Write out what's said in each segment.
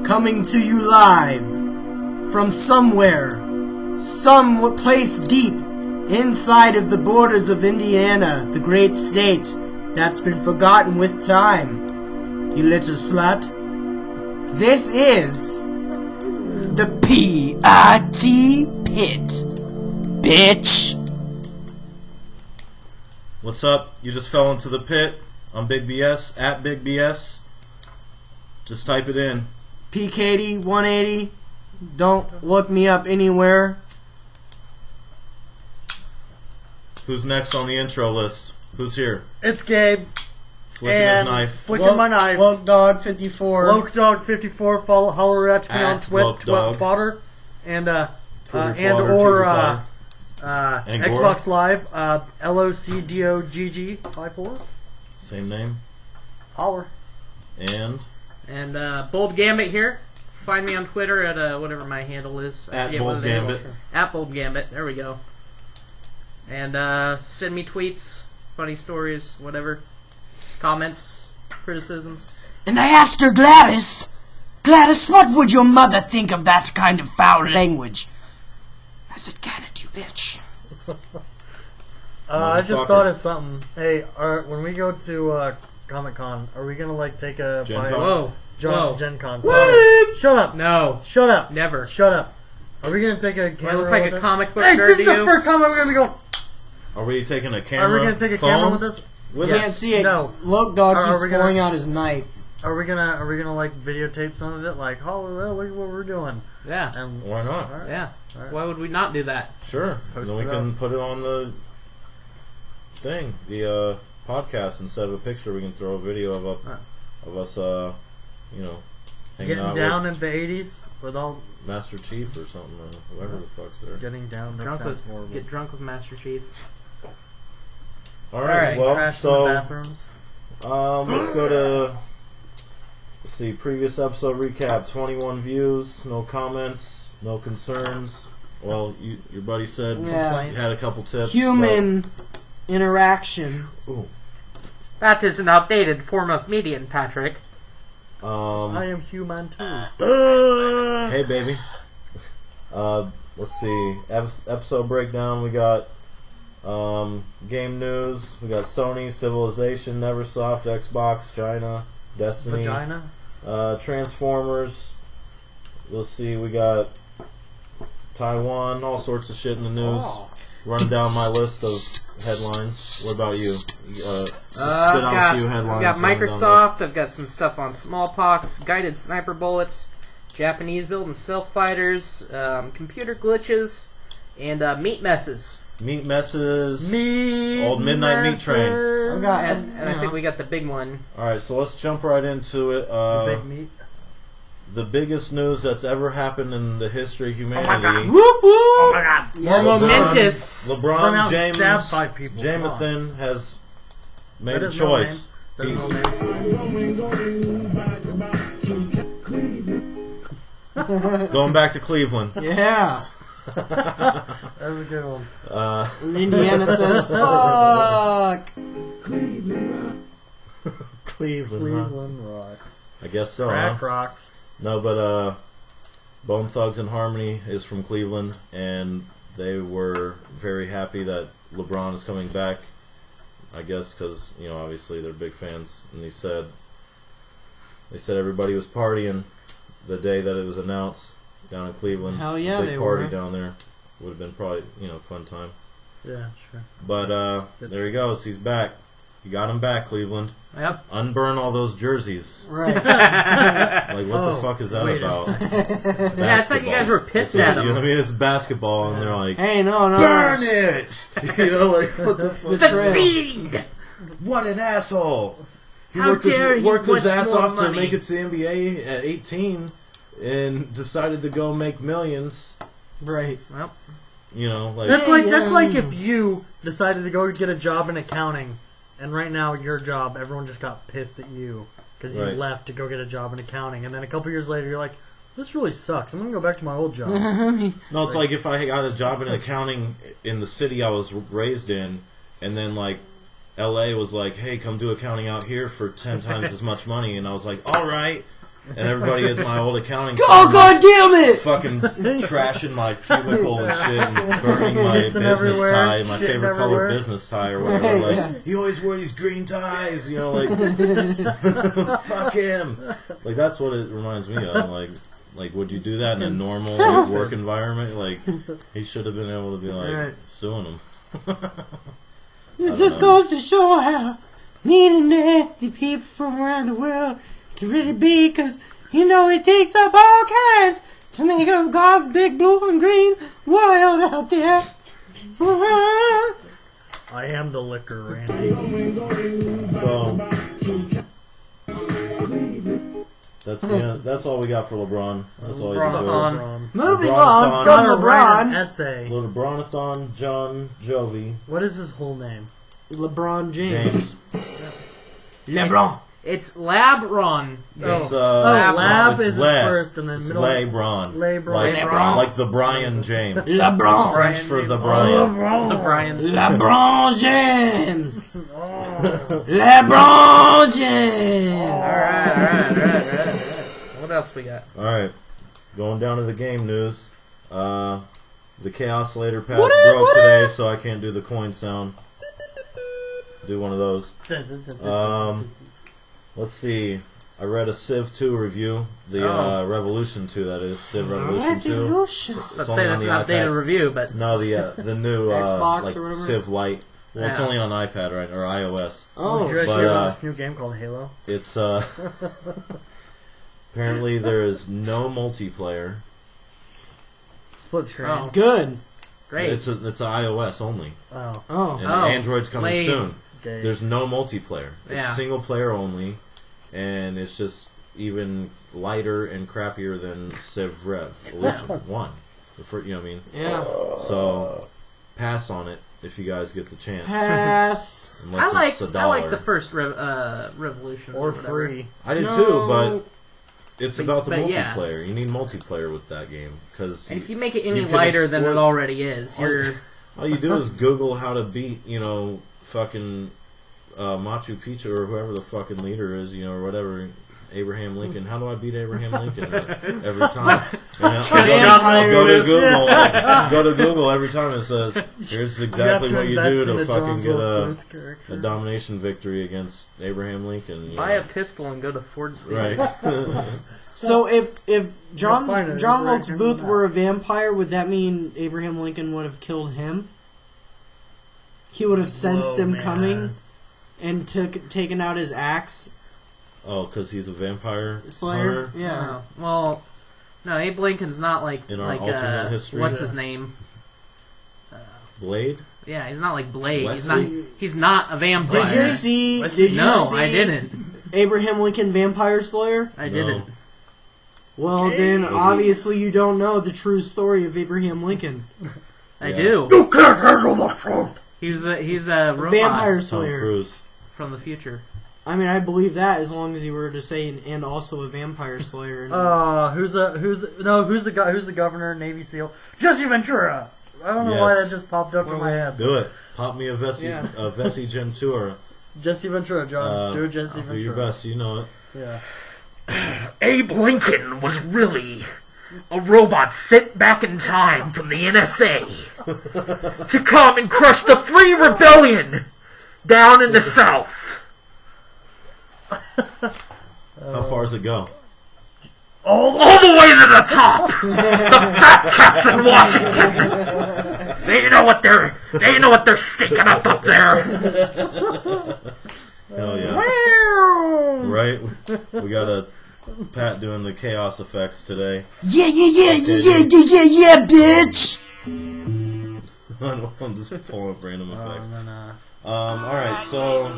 coming to you live from somewhere, some place deep inside of the borders of Indiana, the great state that's been forgotten with time. You little slut. This is the P.I.T. pit, bitch. What's up? You just fell into the pit. I'm BigBS, at BigBS. Just type it in. PKD 180. Don't look me up anywhere. Who's next on the intro list? Who's here? It's Gabe. Flicking his knife. Flicking my knife. Loke Dog 54. Loke Dog 54. Holler at me on Twitter. And Xbox Live. LOCDOGG 54. Same name. Holler. And Bold Gambit here. Find me on Twitter at whatever my handle is. At Bold Gambit. At Bold Gambit. There we go. And send me tweets, funny stories, whatever. Comments, criticisms. And I asked her, Gladys, what would your mother think of that kind of foul language? I said, can it, you bitch. I just thought of something. Hey, when we go to Comic-Con, are we going to take a... Gen Con? Whoa. Gen Con. Shut up. No. Shut up. Never. Shut up. Are we going to take a camera? Do I look like a comic book nerd to this is you? the first time I'm going to be going... Are we taking a camera? Are we going to take a camera with us? We can't see it. No. Loke Dog keeps pulling out his knife. Are we gonna videotape some of it? Like, oh, look at what we're doing. Yeah. And why not? Right. Yeah. Right. Why would we not do that? Sure. Post then we can put it on the thing, the podcast. Instead of a picture, we can throw a video of us, hanging getting out down with in the 80s with all Master Chief or something, or whoever the fuck's there. getting down. That sounds horrible. Get drunk with Master Chief. All right. Well, trash in the bathrooms. Let's go to. Let's see. Previous episode recap: 21 views, no comments, no concerns. Well, your buddy said you had a couple tips. Human interaction. Ooh. That is an outdated form of median, Patrick. I am human too. Hey, baby. Let's see. Episode breakdown. We got game news. We got Sony, Civilization, Neversoft, Xbox, China, Destiny, Vagina, Transformers. Let's see. We got Taiwan. All sorts of shit in the news. Running down my list of headlines. What about you? Spit out a few headlines. I've got Microsoft. I've got some stuff on smallpox, guided sniper bullets, Japanese building stealth fighters, computer glitches, and meat messes. Meat messes. Old Midnight Meat Train. And I think we got the big one. Alright, so let's jump right into it. the big meat. The biggest news that's ever happened in the history of humanity. Oh my god! Whoop whoop! Oh my god! Momentous. LeBron James. Stabbed 5 people. Jamathan has made a That is choice. No name. That is no name. Going back to Cleveland. Yeah. That was a good one. Indiana says, fuck. Cleveland rocks. I guess so, Crack huh? rocks. No, but Bone Thugs and Harmony is from Cleveland, and they were very happy that LeBron is coming back. I guess because, obviously they're big fans. And they said everybody was partying the day that it was announced down in Cleveland. Hell yeah, big they party were. down there. Would have been probably, fun time. Yeah, sure. But there he goes. He's back. You got him back, Cleveland. Yep. Unburn all those jerseys. Right. Like, what the fuck is that about? Yeah, I thought you guys were pissed at him. You know what I mean? It's basketball, and they're like, Hey, no. burn it! What the fuck? Betrayal. Fiend! What an asshole! He How worked dare his, he worked his want ass more off to money. make it to the NBA at 18 and decided to go make millions. Right. Well, That's like Millions. if you decided to go get a job in accounting, and right now your job, everyone just got pissed at you because you left to go get a job in accounting, and then a couple years later you're like, this really sucks. I'm gonna go back to my old job. No, it's like if I got a job in accounting in the city I was raised in, and then like LA was like, hey, come do accounting out here for 10 times as much money, and I was like, all right. and everybody at my old accounting Oh, God damn it! fucking trashing my cubicle and shit and burning my Pissing business everywhere, tie, my shitting favorite color everywhere. business tie or whatever. Like, he always wore these green ties, you know, like, fuck him. Like, that's what it reminds me of. Like, would you do that in a normal work environment? Like, he should have been able to be like suing him. It just goes to show how mean and nasty people from around the world can really be, because, you know, it takes up all kinds to make up God's big blue and green world out there. I am the liquor, Randy. So, that's all we got for LeBron. That's all you deserve. LeBron. Moving LeBron-a-thon. on Gotta from write an LeBron. essay. LeBron-a-thon, John Jovi, What is his whole name? LeBron James. James. LeBron. It's Labron. It's, Lab it's is his Le. first, and then It's middle. LeBron. LeBron. Like the Brian James. LeBron. French for the Brian. The Brian. LeBron James. LeBron James. Alright. What else we got? Alright. Going down to the game news. The Chaos Slater pad broke today, so I can't do the coin sound. Do one of those. Let's see. I read a Civ 2 review. The Revolution 2, that is. Civ Revolution 2. Revolution. Let's say that's an updated review, but No, the new Xbox like or whatever? Civ Lite. Well, it's Yeah. only on iPad, right, or iOS. Oh, Did you guys but, hear about this new game called Halo? It's apparently there is no multiplayer. Split screen. Oh. good. great. It's iOS only, Oh. Oh. and Oh, Android's coming lame. soon. Okay. There's no multiplayer. It's Yeah. single player only, and it's just even lighter and crappier than Civ Revolution 1. The first, you know what I mean? Yeah. So pass on it if you guys get the chance. Pass. Unless it's $1. I like the first Revolution or whatever. free. I did No. too, but it's But- about the but yeah. multiplayer. You need multiplayer with that game because And if you make it any You can lighter than it exploit- already is, you're all you do is Google how to beat, fucking Machu Picchu or whoever the fucking leader is, or whatever. Abraham Lincoln. How do I beat Abraham Lincoln every time? I'll go to Google. Go to Google every time. It says, "Here's exactly what you do to fucking get a domination victory against Abraham Lincoln." buy a pistol and go to Ford's Theater. Right. So if John fine, it's Wilkes right Booth here. were a vampire, would that mean Abraham Lincoln would have killed him? He would have sensed him coming and taken out his axe. Oh, because he's a vampire Slayer? hunter? Yeah. Oh, well, no, Abe Lincoln's not like In our alternate history? what's Yeah. his name? Blade? Yeah, he's not like Blade. Wesley? He's not a vampire. Did you see? No, I didn't. Abraham Lincoln Vampire Slayer? I No. didn't. Well, then obviously you don't know the true story of Abraham Lincoln. I Yeah. do. You can't handle the truth. He's a robot Vampire Tom Slayer. Cruise. from the future. I mean, I believe that as long as you were to say and also a vampire slayer. And Who's the guy? Who's the governor? Navy SEAL? Jesse Ventura. I don't know why Yes. that just popped up in my head. Do it. Pop me a Vessi, Yeah. a Vessi Gentura. Jesse Ventura, John. Do Jesse Ventura. Do your best. You know it. Yeah. Abe Lincoln was really a robot sent back in time from the NSA to come and crush the Free Rebellion down in the South. How far does it go? All the way to the top. The fat cats in Washington. They know what they're stinking up there. Hell yeah. Right? We got a Pat doing the chaos effects today. Yeah, bitch! I'm just pulling up random effects. Alright, so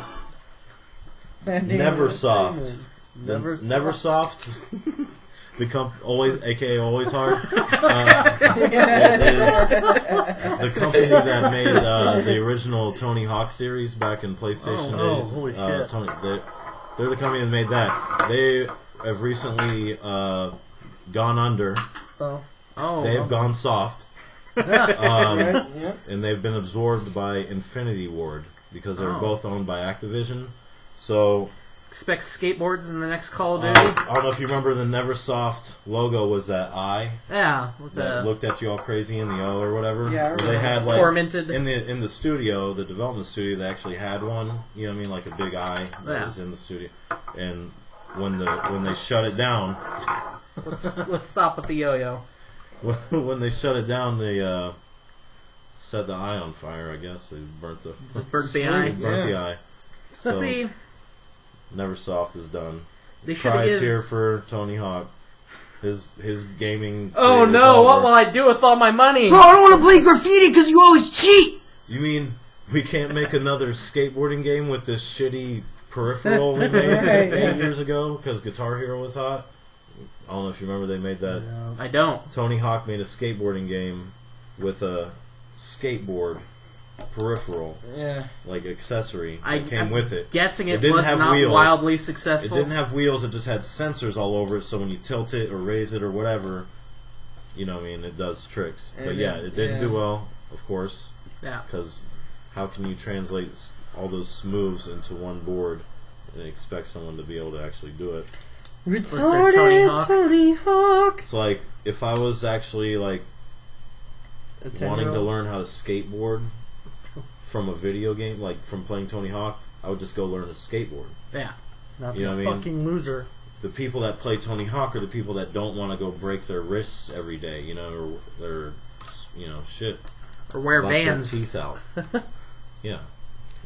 Neversoft. Neversoft, always, aka Always Hard, is the company that made the original Tony Hawk series back in PlayStation days. Holy shit. They're the company that made that. They have recently gone under. They've gone soft. And they've been absorbed by Infinity Ward because they were both owned by Activision. So expect skateboards in the next Call of Duty. I don't know if you remember the Neversoft logo was that eye Yeah, with that looked at you all crazy in the O or whatever. Yeah, I remember. They had like tormented. in the studio, the development studio, they actually had one. You know what I mean, like a big eye that was in the studio. And when they shut it down, Let's stop with the yo-yo. when they shut it down, they set the eye on fire. I guess they burnt the eye. the eye. So see, Neversoft is done. they should Try a have tear for Tony Hawk. His gaming. Oh career is no! over. What will I do with all my money? Bro, I don't want to play graffiti because you always cheat. You mean we can't make another skateboarding game with this shitty peripheral we made 8 years ago because Guitar Hero was hot? I don't know if you remember they made that. I don't. Tony Hawk made a skateboarding game with a skateboard peripheral, like accessory that came with it. Guessing it didn't was have not wheels. wildly It successful. didn't have wheels. It just had sensors all over it. So when you tilt it or raise it or whatever, you know, what I mean, it does tricks. But yeah, it didn't do well, of course. Yeah. Because how can you translate all those moves into one board and expect someone to be able to actually do it? Retarded Tony Hawk. It's like if I was actually like wanting to learn how to skateboard from a video game, like from playing Tony Hawk, I would just go learn to skateboard. Yeah. Not You know the what I mean? fucking loser. The people that play Tony Hawk are the people that don't want to go break their wrists every day, you know, or their, you know, shit. Or wear Bust their Vans. teeth out. Yeah.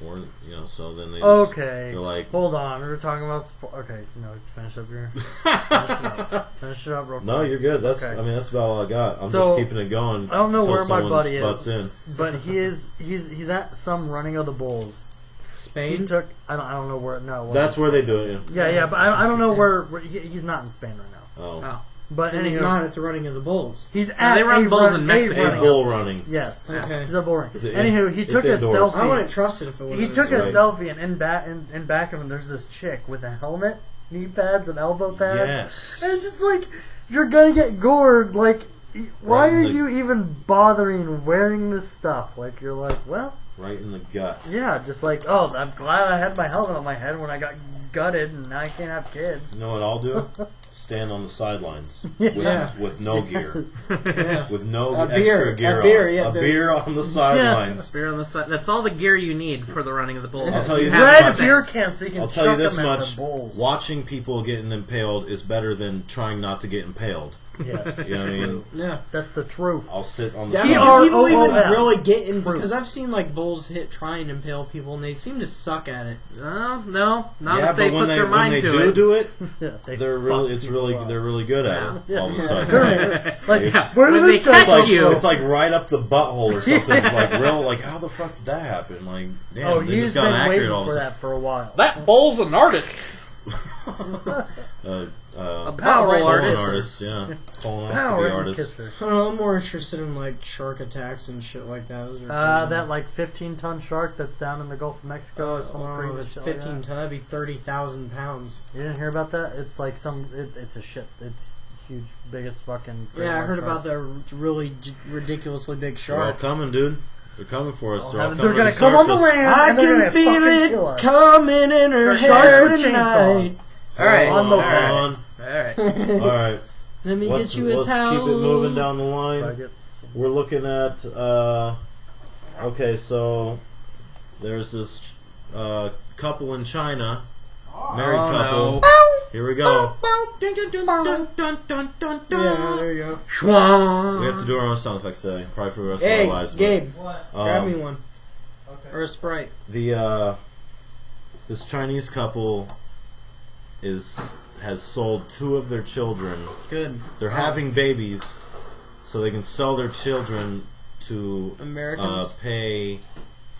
Or, you know, so then they just, Okay. they're like, Hold on. We were talking about okay, no, finish up your finish it up real quick. no, you're good. That's, Okay. I mean, that's about all I got. I'm So, just keeping it going. I don't know until where my someone buddy butts is. in. But he's at some running of the bulls. He Spain. took I don't know where no. Well, That's where they do it, yeah, but I don't know where he's not in Spain right now. Oh. Oh. But And he's anywho, not at the running of the bulls. he's at they run a bulls run- in a Mexico. running. A bull running. Yes, Okay. he's at bull running. Is it Anywho, he it's took a indoors. selfie. I wouldn't trust it if it wasn't. He took a Right. selfie, and in back of him, there's this chick with a helmet, knee pads, and elbow pads. Yes. And it's just like, you're gonna get gored. Like, why Right in are the- you even bothering wearing this stuff? Like, you're like, well, Right in the gut. yeah, just like, oh, I'm glad I had my helmet on my head when I got gutted, and now I can't have kids. You know what I'll do? Stand on the sidelines Yeah. with no gear. Yeah. With no A extra beer. gear A beer, on. yeah, a the- beer on the sidelines. Beer on the side. That's all the gear you need for the running of the bulls. I'll tell you this Red much. beer cans so you can I'll tell you chuck this them at much. the bulls. Watching people getting impaled is better than trying not to get impaled. Yes, You know what I mean? Yeah. that's the truth. I'll sit on the Yeah, T- do sidelines. people even TROOF. really get in? True. Because I've seen like bulls try and impale people, and they seem to suck at it. No, not Yeah, if they but when put they their when mind they to it. do it, Yeah, they they're fuck really it's people really up. they're really good at it. Yeah. All of a sudden, Like, It's- where did when this they guy catch come you- from? it's like right up the butthole or something. Like how the fuck did that happen? Like damn, Oh, they he's just been got accurate waiting all of for a sudden. that for a while. That bull's an artist. A power colon artist. yeah, colonoscopy Power and artist. kiss her. I don't know. I'm more interested in like shark attacks and shit like that. Those are That like 15-ton shark that's down in the Gulf of Mexico. Or some crazy it's shit like 15 that. ton. That'd be 30,000 pounds. You didn't hear about that? It's like it's a shit. It's huge, biggest fucking. Yeah, I heard shark. about the really ridiculously big They're all shark. coming, dude. They're coming for us. Oh, They're all they're coming gonna to the come on the surface. land. I and they're can gonna feel fucking kill it us. coming in her Sharks hair with tonight. chainsaws. All right, On Hold mopeds. on. all right. All right. Let me Let's get you a keep towel. it moving down the If I line. get- We're looking at. Okay, so there's this couple in China, married Oh, couple. no. Here we go. Yeah, there you go. Schwang. We have to do our own sound effects today, probably for the rest of our Hey, lives. but, Gabe, What? grab me one. Or a Sprite. The this Chinese couple has sold 2 of their children. Good. They're having babies, so they can sell their children to Americans. pay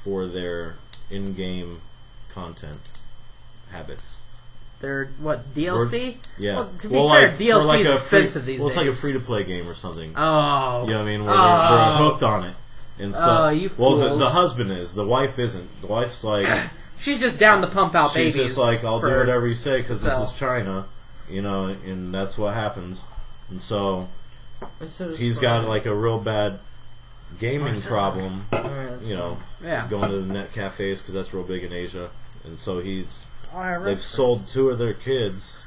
for their in-game content habits. They're what, DLC? Yeah. Well, to be fair, DLC for like is a expensive free, these well, it's like a days. free-to-play game or something. Oh. You know what I mean? Where they're hooked on it. And so, Oh, you well, fools. the husband is. The wife isn't. The wife's like, She's just down to pump out she's babies. just like, I'll do for- whatever you say because this sell. is China, you know, and that's what happens. And so I said a he's Sprite. got like a real bad gaming problem. Alright, that's You know, Yeah. going to the net cafes because that's real big in Asia, and so he's they've sold 2 of their kids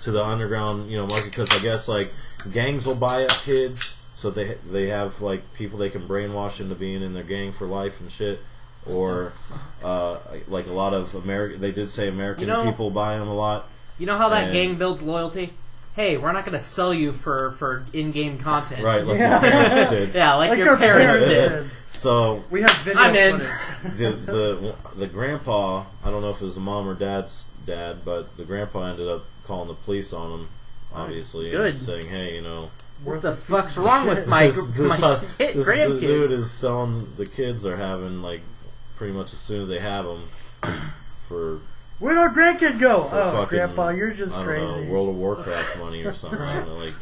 to the underground, market, because I guess like gangs will buy up kids, so they have like people they can brainwash into being in their gang for life and shit. Or like a lot of they did say American people buy them a lot. You know how that gang builds loyalty? Hey, we're not going to sell you for in-game content. Right, like your parents did. Yeah, like your parents did. So we have video footage. The grandpa, I don't know if it was the mom or dad's dad, but the grandpa ended up calling the police on him, obviously, and saying, "Hey, what the fuck's wrong with my grandkid? This dude is selling the kids they're having like pretty much as soon as they have them for." Where'd our grandkid go? Oh, fucking, Grandpa, you're just I don't crazy. know, World of Warcraft money or something, like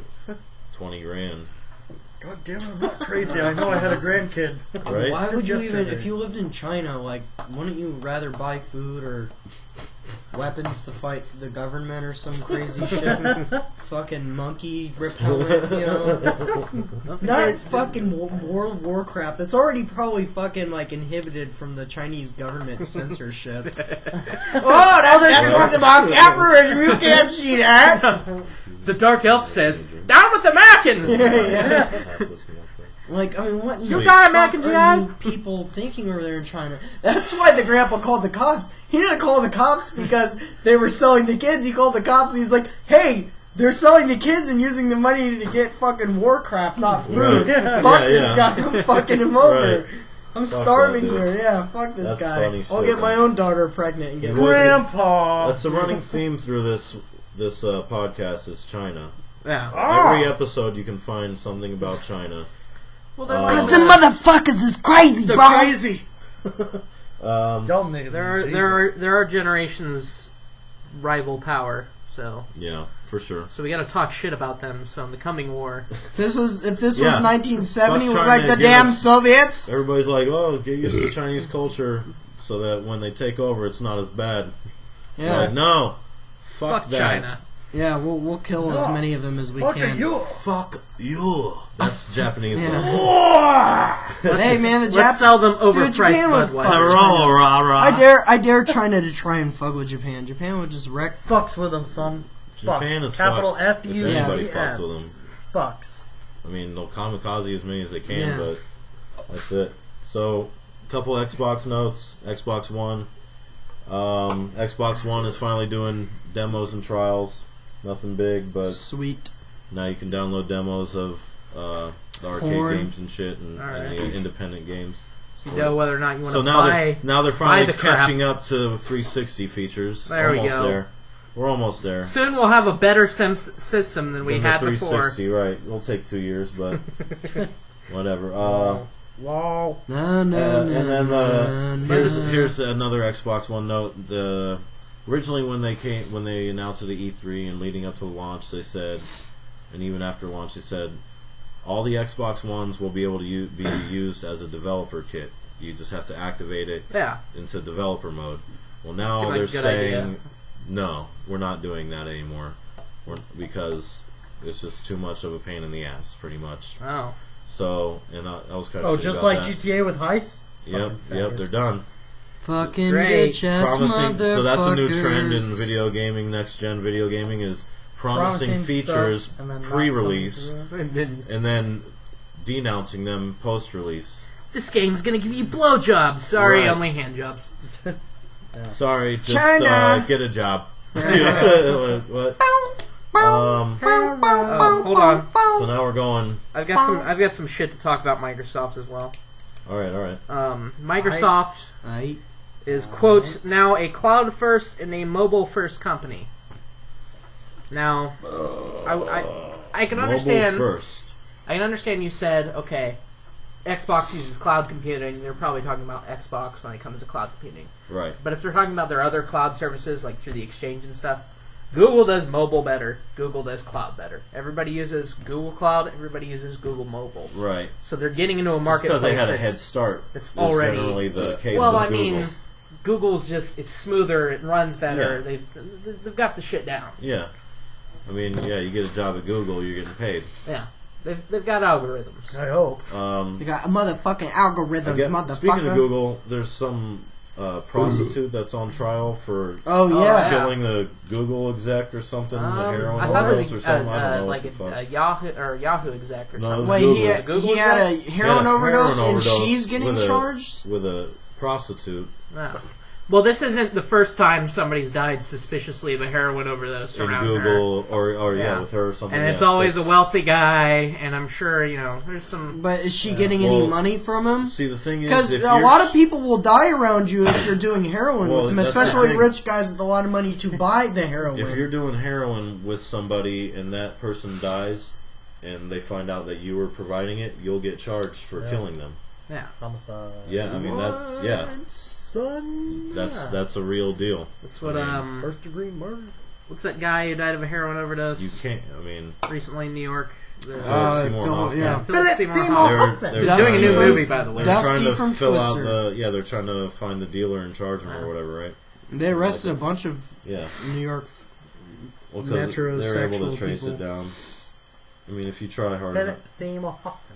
$20,000. God damn it, I'm not crazy. I know I had a grandkid. Right? Why would you yesterday. even, if you lived in China, like, wouldn't you rather buy food or weapons to fight the government or some crazy shit? Fucking monkey repellent, Not fucking World of Warcraft. That's already probably fucking, like, inhibited from the Chinese government censorship. That talks about capitalism. You can't see that. The Dark Elf says, "Down with the Americans!" Like, I mean, what You got American are you people thinking over there in China? That's why the grandpa called the cops. He didn't call the cops because they were selling the kids. He called the cops and he's like, hey, they're selling the kids and using the money to get fucking Warcraft, not food. Right. Fuck this guy. I'm fucking him over. Right. I'm starving here. Yeah, fuck this That's guy. funny I'll shit, get my own daughter pregnant and get Grandpa! That's a running theme through this podcast is China. Yeah. Every episode you can find something about China. Because the motherfuckers is crazy, bro. Crazy. There are generations rival power, so yeah, for sure. So we got to talk shit about them. So in the coming war, If this was 1970, Fuck with China, like the give damn us- Soviets. Everybody's like, oh, get used to Chinese culture so that when they take over, it's not as bad. Yeah, Like, no, fuck that. China. yeah, we'll kill as many of them as we can. Fuck you. That's Japanese. Hey man, Let's sell them overpriced Japan would fuck Budweiser. I dare China to try and fuck with Japan. Japan would just wreck. Fucks with them, son. Japan Fucks. is Capital fucked. If anybody F-U-C-S. fucks with them. Fucks. I mean, they'll kamikaze as many as they can, Yeah. but that's it. So, couple Xbox notes. Xbox One. Xbox One is finally doing demos and trials. Nothing big, but Sweet. now you can download demos of the arcade Porn. games and shit, and the independent games. You know whether or not you want So to now buy. they're finally the crap. catching up to 360 features. There we Almost go. there. We're almost there. Soon we'll have a better system than we Than had the 360, before. right? It'll take 2 years, but whatever. Wow. And then here's another Xbox One note. Originally when they announced it at E3 and leading up to launch, they said, and even after launch, they said all the Xbox Ones will be able to be used as a developer kit. You just have to activate it into developer mode. Well, now Seemed like they're a good saying, idea. no, we're not doing that anymore, because it's just too much of a pain in the ass, pretty much. Oh. So, and I was kind of Oh, shit just about like that. GTA with heist? Yep, Fucking they're faggots. done. Fucking Great. bitch ass Promising, so that's a new trend in motherfuckers. video gaming, next gen video gaming, is promising Promising features stuff and then not pre-release coming through. and then denouncing them post-release. This game's gonna give you blowjobs. Sorry, Right. only hand jobs. Sorry, just China. get a job. What? Oh, hold on. So now we're going. I've got some shit to talk about Microsoft as well. All right. Microsoft is, quote, now a cloud-first and a mobile-first company. Now, I can understand. Mobile first. I can understand you said, okay, Xbox uses cloud computing. They're probably talking about Xbox when it comes to cloud computing. Right. But if they're talking about their other cloud services, like through the Exchange and stuff, Google does mobile better. Google does cloud better. Everybody uses Google Cloud. Everybody uses Google Mobile. Right. So they're getting into a Just marketplace because they had a head start. that's is already generally the case well, with I Google. mean, Google's just it's smoother. It runs better. Yeah. They've got the shit down. Yeah. I mean, yeah, you get a job at Google, you're getting paid. Yeah, they've got algorithms. I hope. You got motherfucking algorithms, Again, motherfucker. speaking of Google, there's some prostitute that's on trial for killing the Google exec or something, the heroin I thought it overdose was or something. I don't know like what the fuck. a Yahoo exec or No, something. Wait, he had a heroin overdose and overdose she's getting charged? with a prostitute. Oh. Well, this isn't the first time somebody's died suspiciously of a heroin overdose In around Google, her. or with her or something. And it's always a wealthy guy, and I'm sure, there's some... But is she getting any money from him? See, the thing is... Because a lot of people will die around you if you're doing heroin with them, especially rich guys with a lot of money to buy the heroin. If you're doing heroin with somebody and that person dies, and they find out that you were providing it, you'll get charged for killing them. Yeah. Homicide. Yeah, I mean, Son. that's a real deal. That's what, First degree murder. What's that guy who died of a heroin overdose? You can't, I mean... Recently in New York. Philip Seymour Hoffman. Philip Seymour Hoffman. They're doing a new movie, by the way. They're Dusty trying to from fill Twister. out they're trying to find the dealer and charge him or whatever, right? They arrested a bunch of New York they're able to trace people. it down. I mean, if you try hard enough. Philip Seymour Hoffman.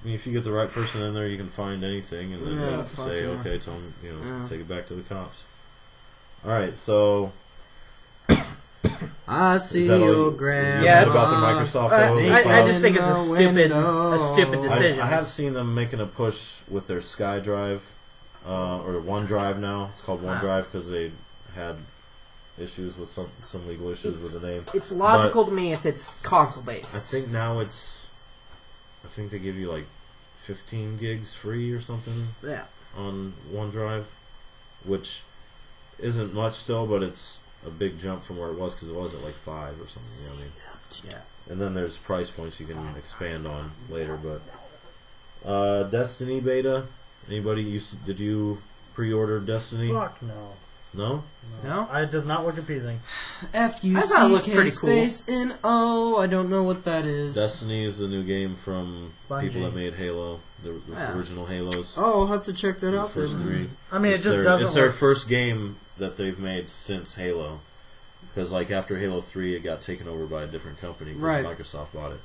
I mean, if you get the right person in there, you can find anything, and then they'll say, yeah. "Okay, tell them, take it back to the cops." All right, so I see is that all your you- grandma. you mad about the Microsoft? I just think it's a stupid decision. I have seen them making a push with their SkyDrive or OneDrive now. It's called OneDrive because they had issues with some legal issues with the name. It's logical to me if it's console based. I think now I think they give you like 15 gigs free or something. Yeah. On OneDrive, which isn't much still, but it's a big jump from where it was because it was at like 5 or something. You know what I mean? Yeah. And then there's price points you can expand on later. But Destiny beta. Anybody? Did you pre-order Destiny? Fuck no. No. No. It does not look appeasing. F-U-C-K space N-O. I don't know what that is. Destiny is the new game from Bungie. people that made Halo, the original Halos. Oh, I'll have to check that out. The first 3. I mean, It's it just their, doesn't It's their look... first game that they've made since Halo. Because like after Halo 3, it got taken over by a different company because Right. Microsoft bought it.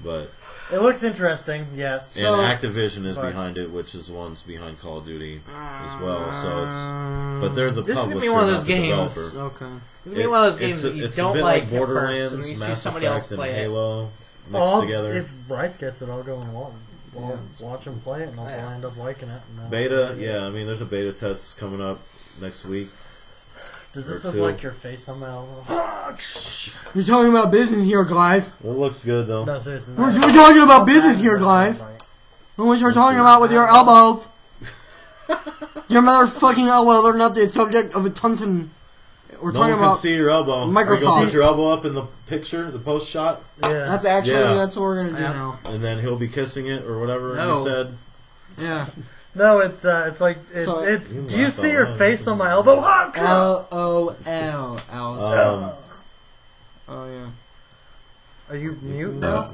But It looks interesting, yes. and Activision is behind it, which is the ones behind Call of Duty as well. So it's but they're the This is publisher, gonna be one of not those the games. developer. Okay. It's gonna be one of those games that you it's don't a bit like like at Borderlands, first, and you see Mass somebody else Effect, and play it. Halo mixed together. If Bryce gets it, I'll go and watch him play it, and I'll probably end up liking it. Beta, yeah. I mean, there's a beta test coming up next week. Does this or look two. like your face on my elbow? You're talking about business here, guys. Well, it looks good though. No, seriously. We're talking about business here, guys. What you're talking about with your elbows. Your motherfucking elbows are not the subject of a tonton. We're No talking one can about see your elbow. Are you Microsoft. gonna put your elbow up in the picture, the post shot, Yeah. That's actually Yeah. that's what we're gonna do now. and then he'll be kissing it or whatever No. you said? Yeah. No, it's like So- it's. You Do you laugh see out your loud. face on my elbow? LOL. Alice. Oh yeah. Are you mute? No.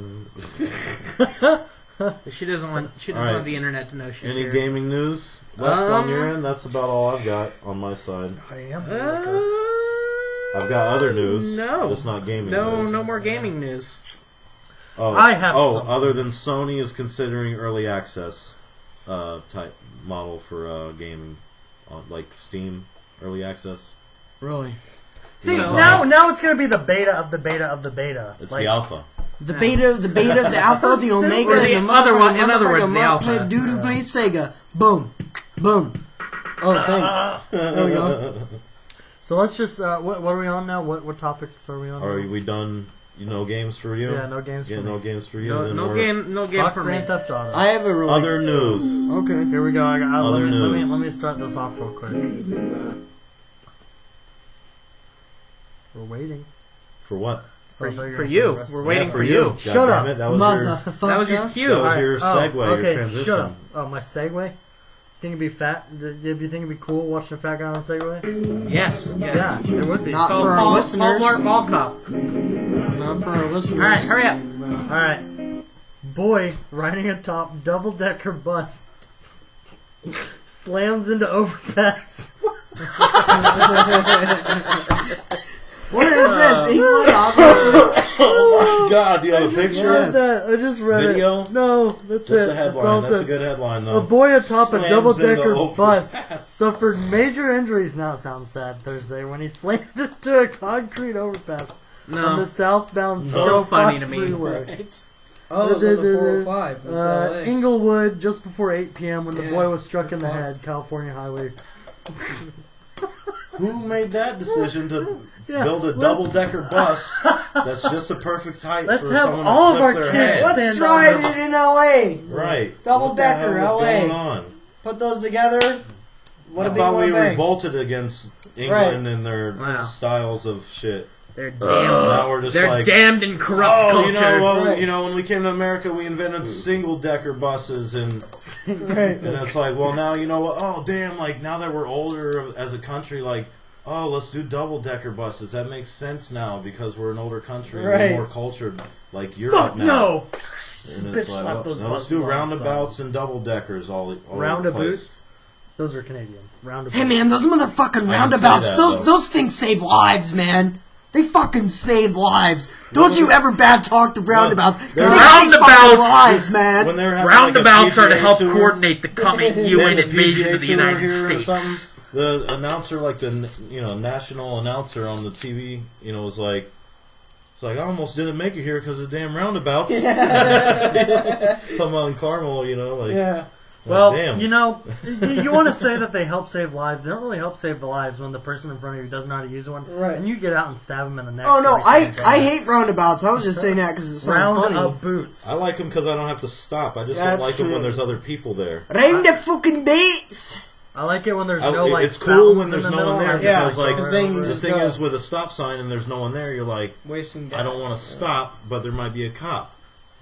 She doesn't want. She doesn't Alright. want the internet to know she's Any here. gaming news left on your end? That's about all I've got on my side. I am. I've got other news. No. Just not gaming No, news. no more gaming news. Oh, I have some. other than Sony is considering early access type model for gaming, like Steam early access. Really? See, No. now it's gonna be the beta of the beta of the beta. It's Like, the alpha. The beta, the alpha, the omega, Or the and the other one- motherfucker, in other words, the alpha. play doo-doo play Sega. Boom. Boom. Oh, thanks. There we go. So let's just what are we on now? What topics are we on? Are now? we done? No games for you? Yeah, no games Yeah, for no me. games for you. No, Then no we're- game. No game Fuck for me. Grand Theft Auto. I have a really Other news. Okay. Here we go. Other let news. me start this off real quick. We're waiting. For what? For, I thought you were for gonna you. play the rest We're of waiting Yeah, for you. God Shut damn up. it, that was Motherfucker. That was your cue. That was Alright, your segue, your okay, transition. Shut up. Oh, my segue? Think it'd be fat? Do you think it'd be cool watching a fat guy on a Segway? Yes. Yeah, it would be. Not So for our Paul, listeners. Paul Mall Cop. Not for our listeners. All right, hurry up. All right, boy riding atop double-decker bus slams into overpass. What is this? England, obviously. Oh my God, do you have a picture? Yes. I just read Video? it. No, that's Just it. a headline. all That's it a good headline, said. though. A boy atop a Slams double-decker into bus overpass. suffered major injuries. Now it sounds sad. Thursday when he slammed into a concrete overpass on No. the southbound So funny Stillfire to me. Freeway. Right. Oh, it was on the 405 in LA. Inglewood, just before 8 p.m. when the Yeah, boy was struck in the fuck. head. California Highway. Who made that decision to Yeah, build a let's- double-decker bus that's just a perfect height Let's for have someone all to of our clip their kids head? Let's stand try on it in LA. Right. Double What the decker, hell is LA. going on? Put those together. What I do they thought want we to make? revolted against England and their Wow. styles of shit. They're damned. Now we're just They're like, damned in corrupt oh, culture. you know, well, Right. you know, when we came to America, we invented single-decker buses, and Right. it's like, well, now you know what? Oh, damn! Like now that we're older as a country, like, oh, let's do double-decker buses. That makes sense now because we're an older country, and Right. we're more cultured, like Europe Fuck now. no! And Bitch, it's like, slap well, those no, let's buses do on roundabouts and double-deckers all over the place. Roundabouts? Those are Canadian. Roundabouts. Hey man, those motherfucking roundabouts, that, those though. those things save lives, man. They fucking save lives. Don't you ever bad talk the roundabouts. 'Cause they save Roundabouts- fucking lives, man. When they're having Roundabouts like are a to help PGA tour, coordinate the coming they UN have a invasion PGA of the tour United here or States. something, the announcer, like the national announcer on the TV, was like, it's like I almost didn't make it here because of the damn roundabouts. Talking about in Carmel, like Yeah. Well, damn. you want to say that they help save lives. They don't really help save the lives when the person in front of you doesn't know how to use one. Right. And you get out and stab them in the neck. Oh no, every single I time. hate roundabouts. I was just saying that because it sounds Round funny. of boots. I like them because I don't have to stop. I just Yeah, don't that's like them when true. there's other people there. Round the fucking beats. I like it when there's no like. It's cool when fountains there's in the no one middle. there I Yeah, because, like, because then you the just thing go. is with a stop sign and there's no one there, you're like, Wasting gas. I don't want to stop, but there might be a cop.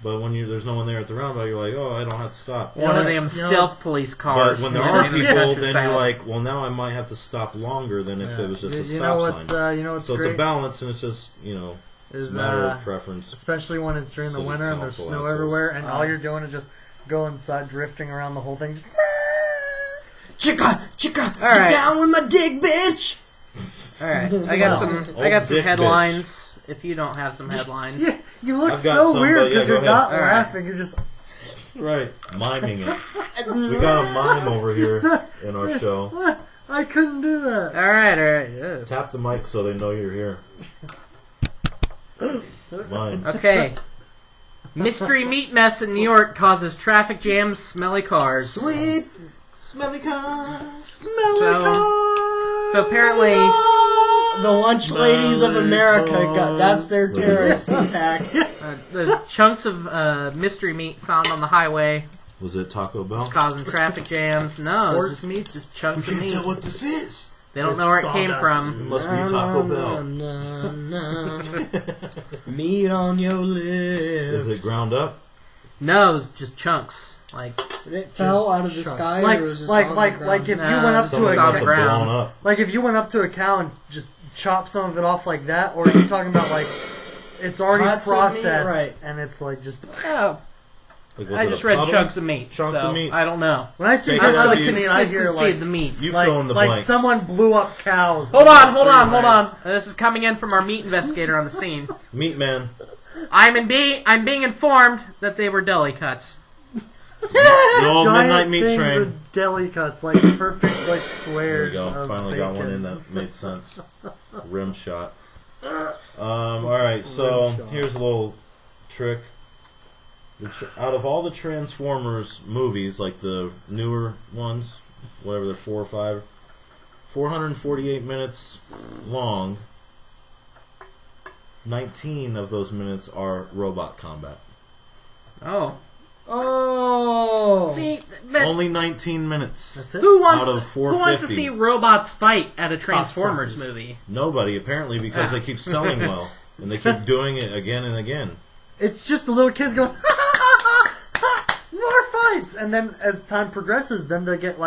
But when there's no one there at the roundabout, you're like, oh, I don't have to stop. One of Yeah, them you know, stealth police cars. But when there in are the people, then countryside. you're like, well, now I might have to stop longer than if it was just a You know stop what's sign. you know what's So it's great a balance, and it's just, it's is a matter of preference. especially when it's during the City winter and there's council snow assholes. everywhere, and all you're doing is just go inside, drifting around the whole thing. Chicka, All right. get down with my dick, bitch. All right, I got some. I got some dick headlines. If you don't have some headlines, Yeah, you look I've got so some, weird but yeah, because go you're ahead. not All right. laughing. You're just. Right. Miming it. We got a mime over here in our show. What? I couldn't do that. all right. Yeah. Tap the mic so they know you're here. Mime. Okay. Mystery meat mess in New York causes traffic jams, smelly cars. Sweet. Smelly cars. So apparently, The lunch ladies of America that's their terrorist attack. there's chunks of mystery meat found on the highway. Was it Taco It's Bell? causing traffic jams. No, it's Horse just, meat? just chunks of meat. what this is. They don't know where it came Sawdust. from. It must be Taco Bell. Meat on your Is lips. it ground up? No, it was just chunks. Like, It fell out of the Shucks. sky, Like, or was it like, on like, the like if you ground? went up to Someone a got Must the have ground. blown up. like if you went up to a cow and just chopped some of it off like that, or you're talking about like it's already Cuts of meat, processed right. and it's like just. oh, Like, was I it just a read puddle? chunks of meat. Chunks so of meat. I don't know. When I see Take good it as like you- to me, I hear Consistency like of the meats. You like, fill in the like blanks. someone blew up cows. Hold on. This is coming in from our meat investigator on the scene. Meat Man. I'm being informed that they were deli cuts. The old Giant midnight meat things train. of deli cuts, like perfect like There we squares. go. Of Finally got one bacon. in that made sense. Rim shot. Alright, so Rim shot. here's a little trick. Out of all the Transformers movies, like the newer ones, whatever they're 4 or 5, 448 minutes long, 19 of those minutes are robot combat. Oh, Oh. see, but Only 19 minutes. That's it. who wants out of who wants to 450. see robots fight at a Transformers suckers. movie? Nobody, apparently, because they keep selling well. And they keep doing it again and again. It's just the little kids going, more fights, and then as time progresses, then they get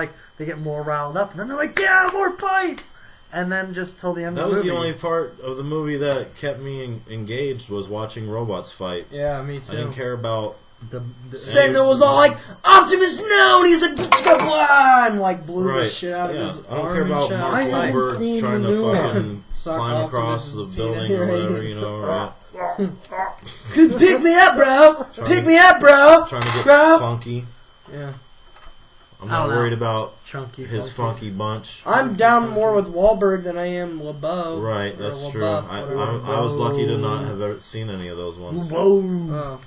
more riled up, and then they're like, yeah, more fights, and then just till the end That of was the movie. the only part of the movie that kept me engaged was watching robots fight. Yeah, me I didn't too. care about... The Sentinel was all like, Optimus, no! And he's like, blah, and like blew the Right. shit out of his I don't arm care and about shit. Mark I haven't Wahlberg seen trying the to new fucking Suck climb across Optimus's the building or penis. whatever, you know, right? Pick me up, bro. Pick me up, bro. Trying to get Bro. funky. Yeah. I'm not worried about Chunky, his funky bunch. I'm down more with Wahlberg than I am LeBeau. Right, that's or true. LaBeouf, I was lucky to not have ever seen any of those ones. Whoa.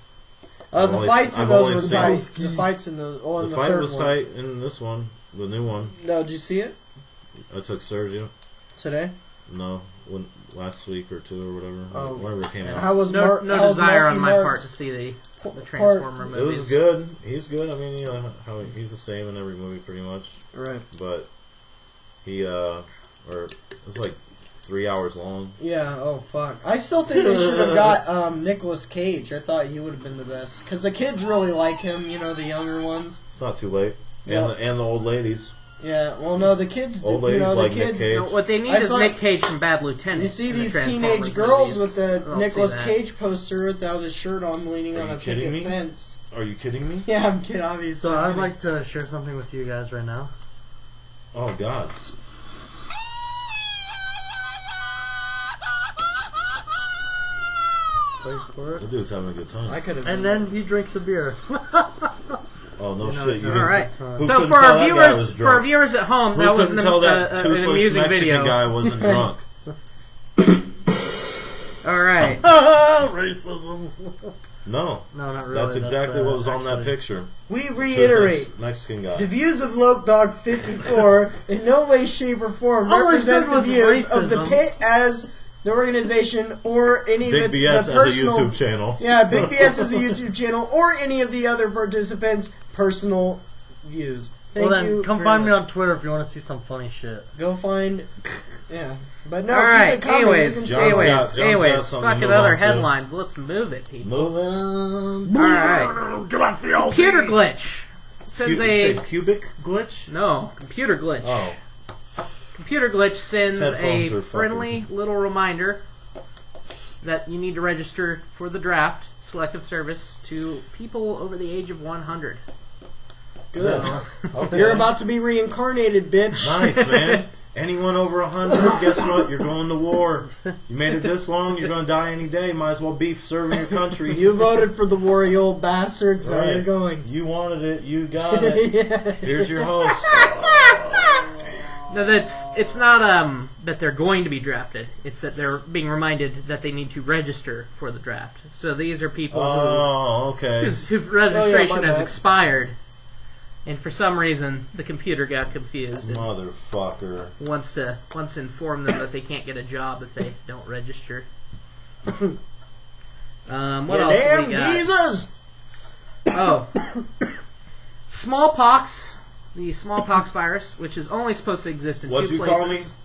Oh. The fights in I've those only were seen- tight. The fights in the The the fight third was one. tight in this one, the new one. No, did you see it I took Sergio. today? No, last week or two or whatever. Oh. Whenever it came out. How was No, Mark? no how was desire Marky on my part Mark's to see the part- Transformer It movies. was good. He's good. I mean, you know how he's the same in every movie pretty much. Right. But he or it was like 3 hours long. Yeah. Oh fuck. I still think they should have got Nicolas Cage. I thought he would have been the best because the kids really like him. You know, the younger ones. It's not too late. Yeah. And the old ladies. Yeah. Well, no, the kids. Old You ladies know, the like Nick kids. Cage. No, what they need I is saw- Nick Cage from Bad Lieutenant. You see in the these Transformers teenage girls movies. with the I'll see Nicolas that. Cage poster without his shirt on, leaning Are on you a kidding picket me? fence. Are you kidding me? Yeah, I'm kidding. Obviously. So I'm I'd kidding. like to share something with you guys right now. Oh God. Wait for it. The dude's having a good time. I could have. And then he drinks a beer. Oh no You know, shit! it's You all didn't- right. Who So couldn't for tell our that guy was viewers, drunk? at home, Who that was couldn't tell that an toothless amusing Mexican video. guy wasn't drunk? All right. Racism. No, No, not really. that's exactly what was on that actually- picture. We reiterate. Toothless Mexican guy. The views of Lope Dog 54 in no way, shape, or form All I represent said the was views of the racism. Pit as the organization or any of its BigBS the as a personal. YouTube channel. Yeah, BigBS is a YouTube channel or any of the other participants' personal views. Thank Well you. then, come very find me much. on Twitter if you want to see some funny shit. Go find. Yeah, but no. All keep right. it coming. You Anyways, can John's say- got anyways, something fucking to move other on to. headlines. Let's move it, people. Moving on. All right. Computer glitch. Says Say cubic glitch? no computer glitch. Oh. Computer glitch sends His headphones a are friendly little reminder that you need to register for the draft selective service to people over the age of 100. Good. Okay. You're about to be reincarnated, bitch. Nice, man. Anyone over 100, guess what? You're going to war. You made it this long, you're going to die any day. Might as well be serving your country. You voted for the war, you old bastard, so Right. you're going. You wanted it. You got it. Yeah. Here's your host. No, it's not that they're going to be drafted. It's that they're being reminded that they need to register for the draft. So these are people Oh, okay. whose registration my has bad. expired, and for some reason the computer got confused and Motherfucker. wants to inform them that they can't get a job if they don't register. What else have we got? Jesus! Oh, smallpox. The smallpox virus, which is only supposed to exist in What'd two you call places.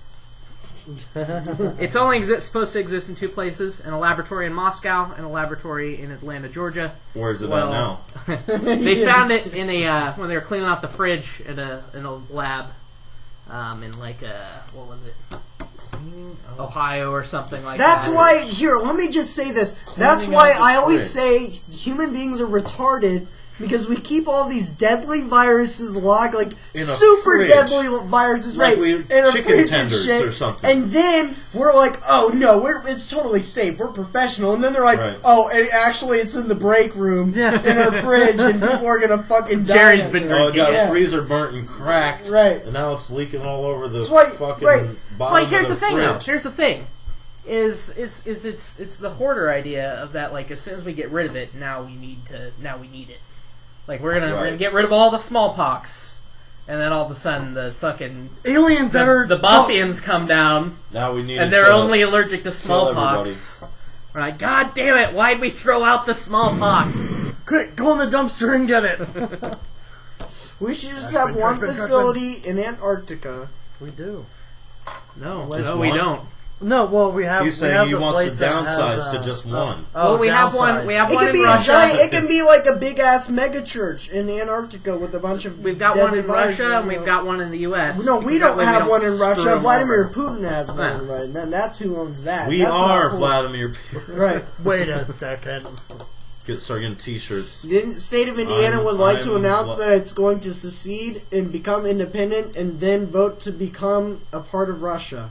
It's only supposed to exist in two places: in a laboratory in Moscow and a laboratory in Atlanta, Georgia. Where's it Well, at now? They found it in a when they were cleaning out the fridge in a lab, in like what was it, Ohio or something like That's that. why, here, let me just say this. That's why out the I always say fridge. human beings are retarded because we keep all these deadly viruses locked, like a super fridge. deadly viruses, Like right? we- in a chicken fridge and tenders shit. or something. And then we're like, oh no, it's totally safe. We're professional. And then they're like, Right. oh, actually it's in the break room in our fridge and people are going to fucking die. Jerry's out been there. Oh, it got Yeah. a freezer burnt and cracked. Right. And now it's leaking all over the That's why- fucking right. bottom Well, here's of the the thing, though. fridge. Here's the thing. Is it's the hoarder idea of that, like, as soon as we get rid of it, now we need it. Like, we're gonna get rid of all the smallpox, and then all of a sudden the fucking Aliens that are the Bothians come down, Now we need and they're only allergic to smallpox. We're like, God damn it! Why'd we throw out the smallpox? Quick, go in the dumpster and get it. We should just have one facility in Antarctica. We do. No, Just no, we one? don't. No, well, we have. He's we have saying he the wants place to that has, downsize to just one. Well, we have one. downsize. We have It one can in be Russia. a giant. It can be like a big ass mega church in Antarctica with a bunch of. We've got one deadly in viruses, Russia, and you we've know. got one in the U.S. No, we That don't way have one in screw Russia. 'em Vladimir over. Putin has one, Yeah. right? And that's who owns that. We That's not are cool. Vladimir. Right. Wait a second. Start getting T-shirts. The state of Indiana would like to I'm announce Vla- that it's going to secede and become independent, and then vote to become a part of Russia.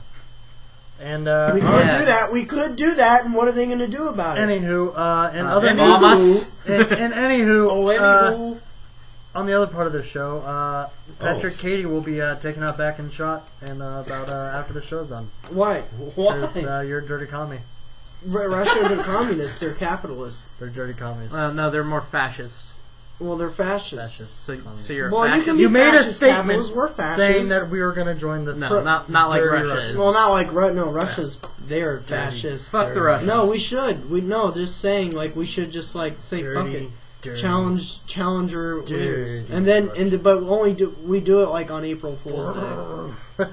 And We could do that. We could do that, and what are they going to do about it? Anywho, and other Mamas. and anywho, anywho. On the other part of the show, Patrick Katie will be taken out back and shot, and about after the show's done. Why? Because you're a dirty commie. Russia isn't communist; they're capitalists. They're dirty commies. No, they're more fascist. Well, they're fascists. So you're a Well, fascist? you can be You made a fascist statement capitalists. We're fascists. saying that we were going to join the. No, not like dirty Russia is. Well, not like Russia's. They're fascists. Fuck the Russians. No, we should. Just saying, like we should just like say fuck it. Challenge our leaders, and then but we do it like on April Fool's Day.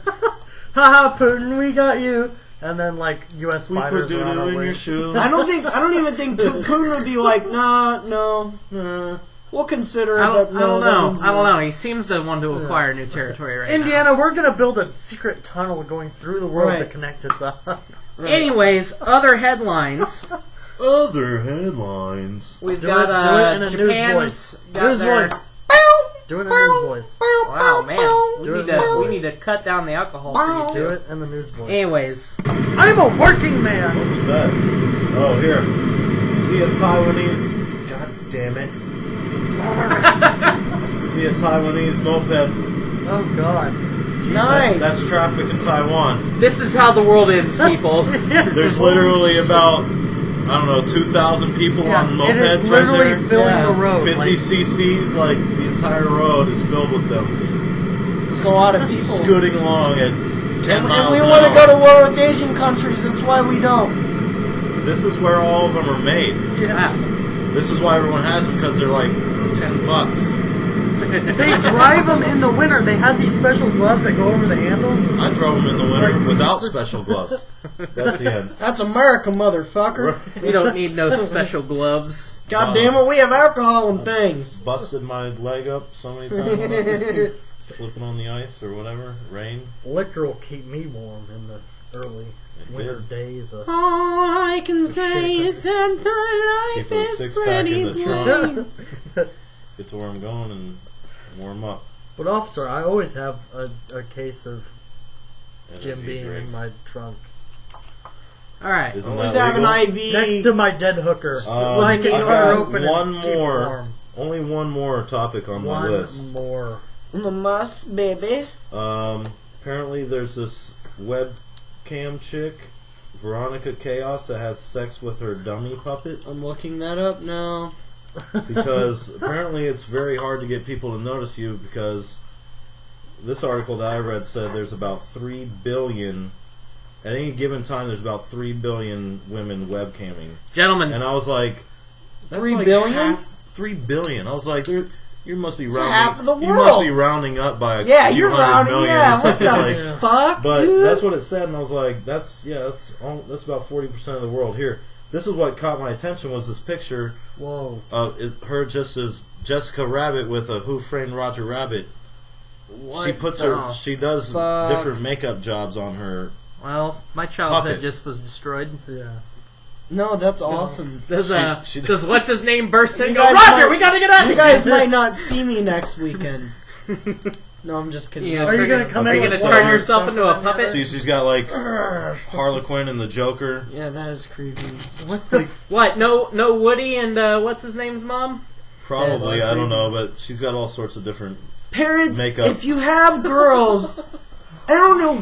Haha, Putin, we got you. And then like U.S. fighters put around our doo-doo in your waist. shoe. I don't even think Putin would be like, no. We'll consider it, but no. I don't know. He seems to want to acquire new territory right Indiana, we're gonna build a secret tunnel going through the world to connect us up. now. Anyways, other headlines. Other headlines. We've Do got it in a news Japan's voice. got News their- voice. Do it in a news voice. Wow, man, Do it in we news need to cut down the alcohol for you Do too. it in the news voice. Anyways, I'm a working man. What was that? Oh, here. Sea of Taiwanese. God damn it. See a Taiwanese moped. Oh God. Nice. That's traffic in Taiwan. this is how the world ends, people. There's literally about, 2,000 people on It is mopeds right literally there. filling the road. 50 like, cc's, like the entire road is filled with them. It's a lot of people. Scooting along at 10 And miles we an want to hour. go to war with Asian countries. That's why we don't. This is where all of them are made. Yeah. This is why everyone has them, because they're like $10. they drive them in the winter. They have these special gloves that go over the handles. I drove them in the winter without special gloves. That's the end. That's America, motherfucker. We don't need no special gloves. God damn it, we have alcohol and things. Busted my leg up so many times. Slipping on the ice or whatever. Rain. Liquor will keep me warm in the early winter did. days. All I can say is that my life Keep a is six-pack pretty in the trunk. boring. Get to where I'm going and warm up. But officer, I always have a case of Jim Energy Beam in drinks. my trunk. All right. Isn't Always that have an legal? IV. Next to my dead hooker. So I can I've cut got her open one and keep more. warm. Only one more topic on my One list. more. The must, baby. Apparently there's this webcam chick, Veronica Chaos, that has sex with her dummy puppet. I'm looking that up now. Because apparently it's very hard to get people to notice you, because this article that I read said there's about 3 billion, at any given time there's about 3 billion women webcamming. Gentlemen, And I was like, that's 3 like billion? 3 billion. I was like, you must be It's rounding. half of the You must world. be rounding up by a Yeah, few you're hundred rounding. million Yeah, or what something the like. fuck, But dude? that's what it said, and I was like, that's about 40% of the world. Here, this is what caught my attention, was this picture Whoa. of her just as Jessica Rabbit with a Who Framed Roger Rabbit. What She puts the her. She does fuck? different makeup jobs on her. well, my childhood Puppet. just was destroyed. Yeah. No, that's awesome. She- Does what's his name burst in and You go, guys Roger, might- we gotta get out of You here. guys might not see me next weekend. No, I'm just kidding. Yeah, Are you gonna come Are in you with gonna one turn arm yourself stuff into a around your puppet? head? She's got like Harlequin and the Joker. Yeah, that is creepy. What the? What? No Woody and what's his name's mom? Probably, That's I don't know, but she's got all sorts of different. Parents, Makeup. if you have girls, I don't know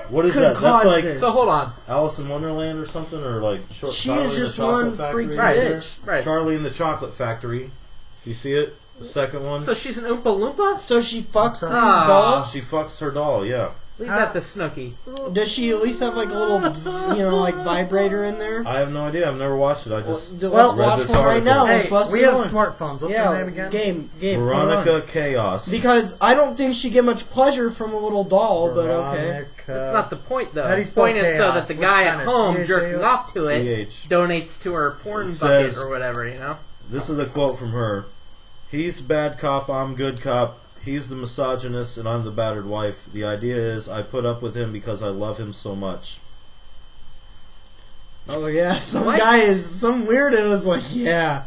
What is could that? That's cause like- this. So hold on. Alice in Wonderland or something, or like She Charlie is and the just Chocolate one Factory? freaking Right. bitch. Right. Charlie and the Chocolate Factory. Do you see it? The second one. So she's an Oompa Loompa? So she fucks these Ah. dolls? She fucks her doll. Yeah. Leave that to Snooki. Does she at least have like a little, like vibrator in there? I have no idea. I've never watched it. I just Let's Well, watch read this one right article. now. Hey, Bust we it have on. smartphones. What's Yeah, her name again? game. hold Veronica on. Chaos. Because I don't think she get much pleasure from a little doll, but okay. Veronica. That's not the point, though. How do you The spell point is so chaos? that the Which guy kind at of home CHAO? jerking off to it CH. donates to her porn It bucket says- or whatever, you know? This is a quote from her. He's bad cop, I'm good cop. He's the misogynist, and I'm the battered wife. The idea is I put up with him because I love him so much. Oh yeah, some What? weirdo is like, yeah,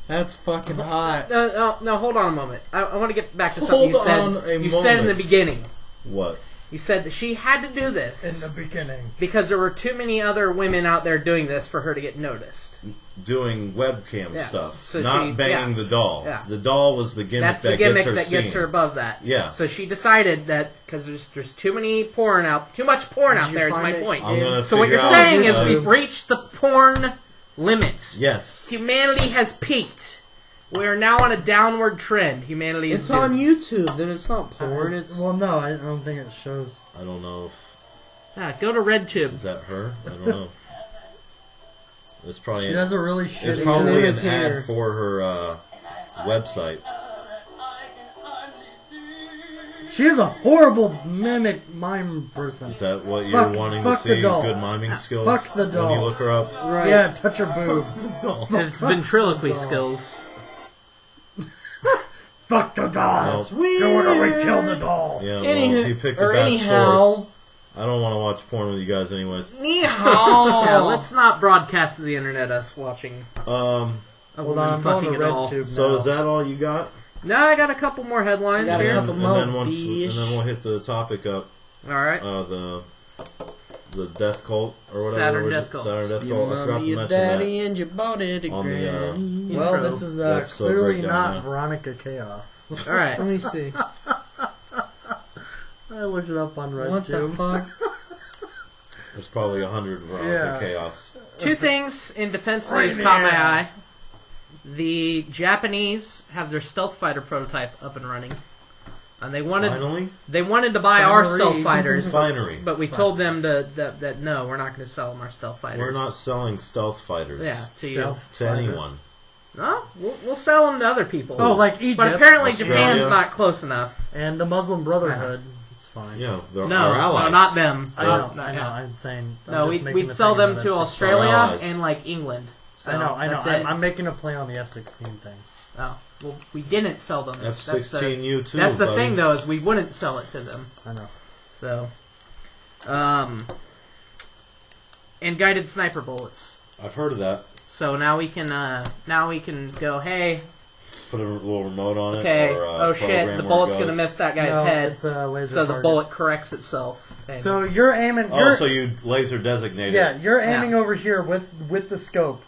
that's fucking hot. No, hold on a moment. I want to get back to something Hold you said. on a You said in the moment. beginning. What? You said that she had to do this in the beginning because there were too many other women out there doing this for her to get noticed. Doing webcam stuff, so not banging the doll. Yeah. The doll was the gimmick That's the gimmick that seen. gets her above that. Yeah. So she decided that because there's too much porn out there. Is my point. So what you're saying is we've reached the porn limit. Yes. Humanity has peaked. We are now on a downward trend. Humanity is. It's on YouTube. Then it's not porn. It's no, I don't think it shows. I don't know if. Go to RedTube. Is that her? I don't know. It's probably. She does a really shitty. It's probably an ad for her website. She is a horrible mime person. Is that what you're wanting to see? Good miming skills? Fuck the doll. When you look her up? right. Yeah, touch her boob. It's ventriloquy skills. Fuck the doll. That's weird. Go and kill the doll. Yeah, well, he picked a bad source. I don't want to watch porn with you guys anyways. Yeah, let's not broadcast to the internet us watching a woman fucking a doll. So is that all you got? No, I got a couple more headlines here. And then we'll hit the topic up. All right. The death cult or whatever. Saturn Death Cult. Saturn Death Your Cult. I forgot mommy, to your mention daddy, that. and you bought it a On grand. Well, Intro. this is episode clearly breakdown, not yeah. Veronica Chaos. All right. Let me see. I looked it up on RedTube. What the fuck? There's probably 100 Veronica Chaos. Two things in defense news caught my eye. The Japanese have their stealth fighter prototype up and running, and they wanted to buy our stealth fighters, but we told them that no, we're not going to sell them our stealth fighters. We're not selling stealth fighters. Yeah, to anyone. No, we'll sell them to other people. Oh, like Egypt. But apparently Australia. Japan's not close enough. And the Muslim Brotherhood. It's fine. Yeah, they're No, our allies. no, not them. I know. I'm saying. No, we'd sell them to Australia and like England. So I know. That's I'm making a play on the F-16 thing. Oh, well, we didn't sell them. F-16 you too. That's the thing, though, is we wouldn't sell it to them. I know. So, and guided sniper bullets. I've heard of that. So now we can go, hey. Put a little remote on it. Okay. Or, shit! The bullet's gonna miss that guy's head. It's a laser so target. the bullet corrects itself. Okay. So you're aiming. So you laser designated. Yeah, you're aiming over here with the scope.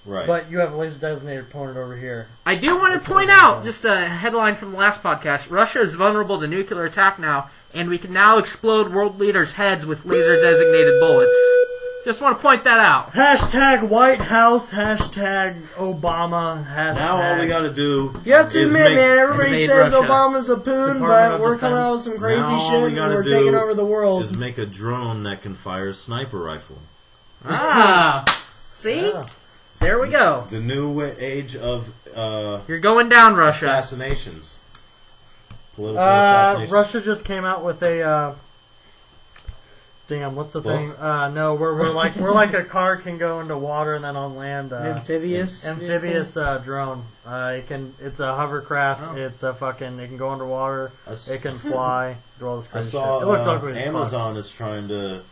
Right. But you have a laser designated pointed over here. I do want to point out, just a headline from the last podcast, Russia is vulnerable to nuclear attack now, and we can now explode world leaders' heads with laser-designated bullets. Just want to point that out. Hashtag White House, hashtag Obama, hashtag... Now all we gotta do You have to admit, man, everybody says Russia. Obama's a poon, but we're coming out with some crazy shit and we're taking over the world. Is make a drone that can fire a sniper rifle. Ah! See? Yeah. There we go. The new age of You're going down, Russia. assassinations. Political assassinations. Russia just came out with a... Damn, what's the thing? No, we're like a car can go into water and then on land. Amphibious drone. It's a hovercraft. Oh. It's a fucking. It can go underwater. It can fly. Do all this crazy I saw shit. It looks ugly as Amazon is trying to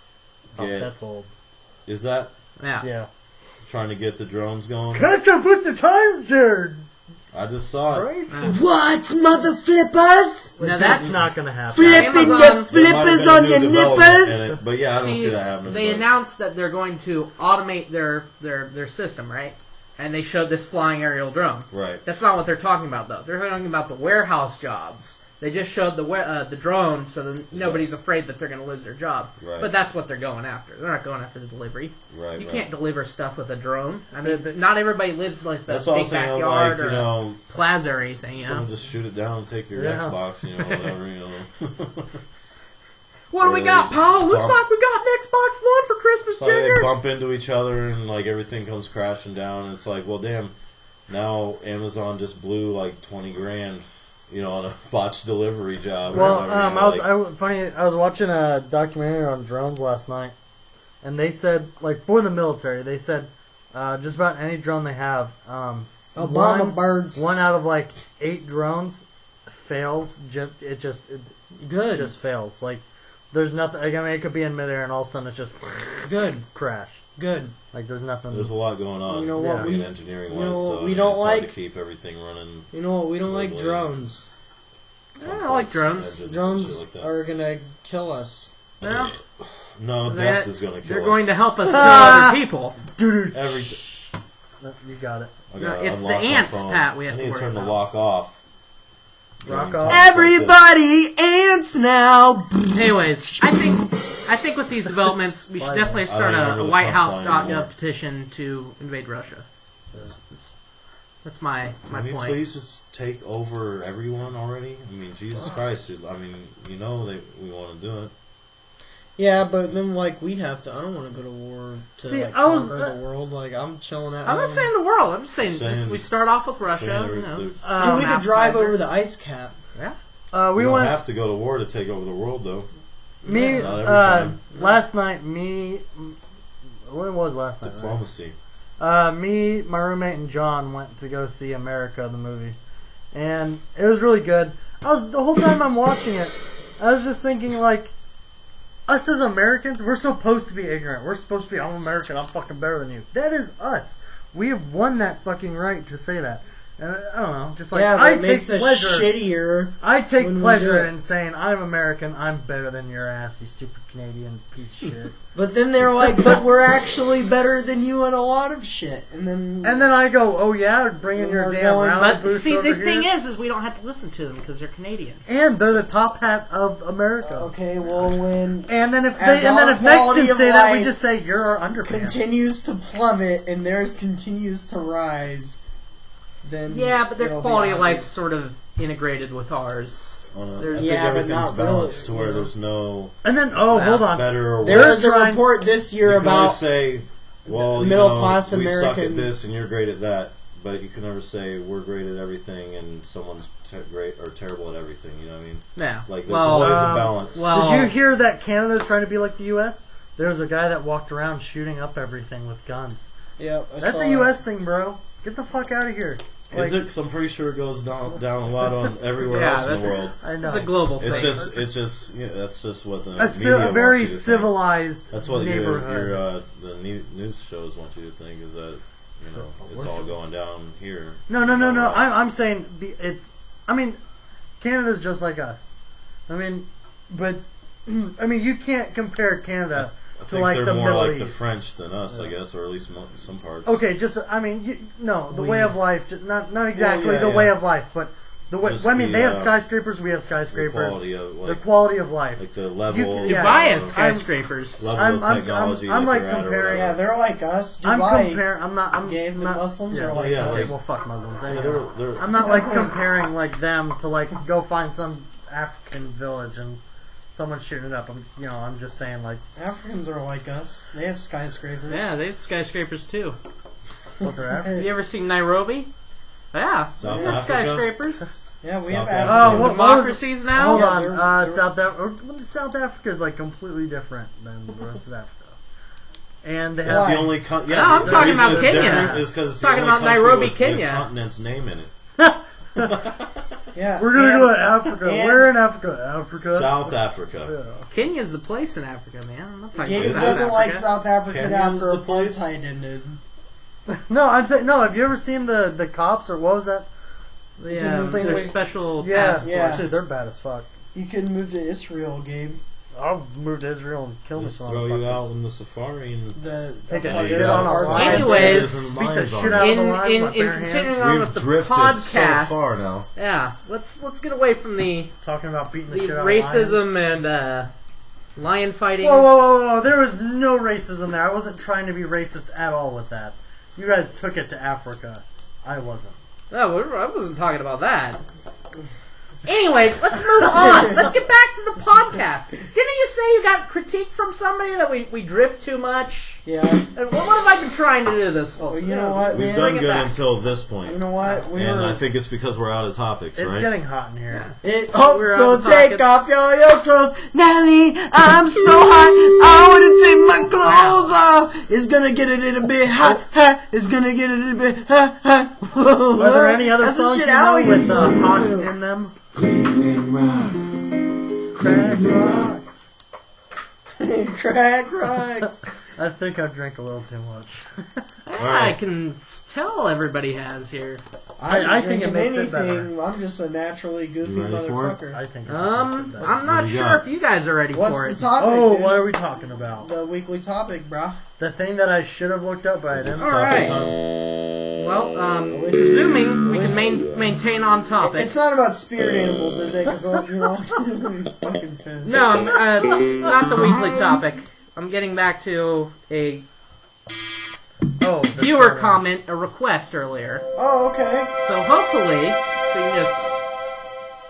get. Oh, that's old. Is that? Yeah. Trying to get the drones going. Catch up with the times, dude. I just saw it. Right? What, mother flippers? Now that's not gonna happen. Flipping your flippers on your nippers? But yeah, I don't see that happening. They announced that they're going to automate their system, right? And they showed this flying aerial drone. Right. That's not what they're talking about, though. They're talking about the warehouse jobs. They just showed the drone, so then nobody's afraid that they're going to lose their job. Right. But that's what they're going after. They're not going after the delivery. Right. You can't deliver stuff with a drone. I mean, not everybody lives like that That's big backyard or a plaza or anything. Someone just shoot it down and take your Xbox, whatever, What do we got, Paul? Looks like we got an Xbox One for Christmas, so Junior. they bump into each other and everything comes crashing down. And it's like, well, damn. Now Amazon just blew like $20,000. On a botched delivery job. Well, I was watching a documentary on drones last night, and they said, for the military, they said just about any drone they have, Obama birds. 1 out of 8 drones fails. It just fails. There's nothing. I mean, it could be in midair, and all of a sudden it's just crash. Good. There's nothing. There's a lot going on. You know what? Engineering wise, you know what so we don't it's like hard to keep everything running. You know what? We don't like smoothly. drones. I like drones. Drones are gonna kill us. Well, No, death is gonna kill us. They're going to help us kill other people. Dude, Every you got it. No, it's the ants, Pat. We have I to need to worry turn the about. lock off. Rock off. Everybody ants now. Anyways, I think with these developments, we should definitely start a WhiteHouse.gov petition to invade Russia. That's my Can we point. please just take over everyone already? I mean, Jesus Christ! I mean, you know that we want to do it. Yeah, but then we have to. I don't want to go to war to conquer the world. I'm chilling out. I'm not saying the world. I'm just saying we start off with Russia. Dude, we could drive over the ice cap. Yeah. We don't have to go to war to take over the world, though. Me, not every time. last night, when was last night? Diplomacy. Me, my roommate, and John went to go see America, the movie. And it was really good. The whole time I'm watching it, I was just thinking, us as Americans, we're supposed to be ignorant. We're supposed to be, I'm American, I'm fucking better than you. That is us. We have won that fucking right to say that. And I don't know, just it makes us shittier. I take pleasure in saying I'm American, I'm better than your ass, you stupid Canadian piece of shit. But then they're like, but we're actually better than you in a lot of shit. And then I go, oh yeah, bringing your damn round But see, the thing is we don't have to listen to them because they're Canadian. And they're the top hat of America. Okay, well when and then if Mexicans say that, we just say you're our underpants. Continues to plummet and theirs continues to rise. Then but their quality of life sort of integrated with ours. I think everything's balanced to where there's no. And then hold on, better or worse. There was a report this year you can about say, well, middle class Americans. We suck at this and you're great at that, but you can never say we're great at everything and someone's great or terrible at everything. You know what I mean? Yeah. There's always a balance. Did you hear that Canada's trying to be like the U.S.? There's a guy that walked around shooting up everything with guns. Yeah, that's a U.S. thing, bro. Get the fuck out of here. Is it? Because I'm pretty sure it goes down a lot on everywhere else in the world. I know. It's a global thing. It's just that's just what the media a very wants you to civilized think. That's what neighborhood. the news shows want you to think is that it's all going down here. No. I'm saying it's. I mean, Canada's just like us. But you can't compare Canada. I think they're more like the French than us, I guess, or at least some parts. Okay, the way of life, not exactly the way of life, but the way. They have skyscrapers. We have skyscrapers. The quality of life, like the level. Dubai has skyscrapers. Level of technology. I'm comparing. Yeah, they're like us. Dubai. I'm the Muslims are like us. Okay, well, fuck Muslims. Anyway. I'm not comparing them to go find some African village and someone's shooting it up. I'm just saying Africans are like us. They have skyscrapers. Yeah, they have skyscrapers too. Have you ever seen Nairobi? Yeah, South they have skyscrapers. Yeah, we have African democracies now. Hold on, South Africa is completely different than the rest of Africa. And that's the only. I'm talking about Kenya. Is because it's talking about Nairobi, Kenya. The continent's name in it. Yeah, we're gonna go to Africa. We're in Africa. South Africa. Yeah. Kenya's the place in Africa, man. I'm not talking Gabe about doesn't like Africa. South Africa Kenya's after the place? apartheid ended. No, I'm saying no. Have you ever seen the cops or what was that? Their special task force. Yeah. Dude, they're bad as fuck. You can move to Israel, Gabe. I'll move to Israel and kill me. Throw you out in the safari and take a shit on a line. Anyways, beat the shit out of the line. In continuing on with the podcast, so far now. Yeah, let's get away from the talking about beating the shit out of racism and lion fighting. Whoa! There was no racism there. I wasn't trying to be racist at all with that. You guys took it to Africa. I wasn't. No, I wasn't talking about that. Anyways, let's move on. Let's get back to the podcast. Didn't you say you got critique from somebody that we drift too much? Yeah. And what have I been trying to do this whole time? You know what, We've done good until this point. You know what? I think it's because we're out of topics, right? It's getting hot in here. Yeah. So take off your clothes. Nelly, I'm so hot. I want to take my clothes off. It's going to get a little bit hot. It's going to get a little bit hot. Are there any other songs you know with hot in them? Cleveland rocks. Crack rocks. Crack rocks. I think I drank a little too much. I can tell everybody has here. I think it makes it better. anything. I'm just a naturally goofy You ready for it? motherfucker. I think. I'm That's not What do you sure got? if you guys are ready What's for the it. topic? Oh, dude? what are we talking about? The weekly topic, bro. The thing that I should have looked up, but I Is this didn't. All right. topic time? Well, Listen- assuming we can listen. maintain on topic. It's not about spirit animals, is it? Because you know, fucking pissed. No, it's not the weekly topic. I'm getting back to a Oh, the viewer Saturn. comment, a request earlier. Oh, okay. So hopefully we can just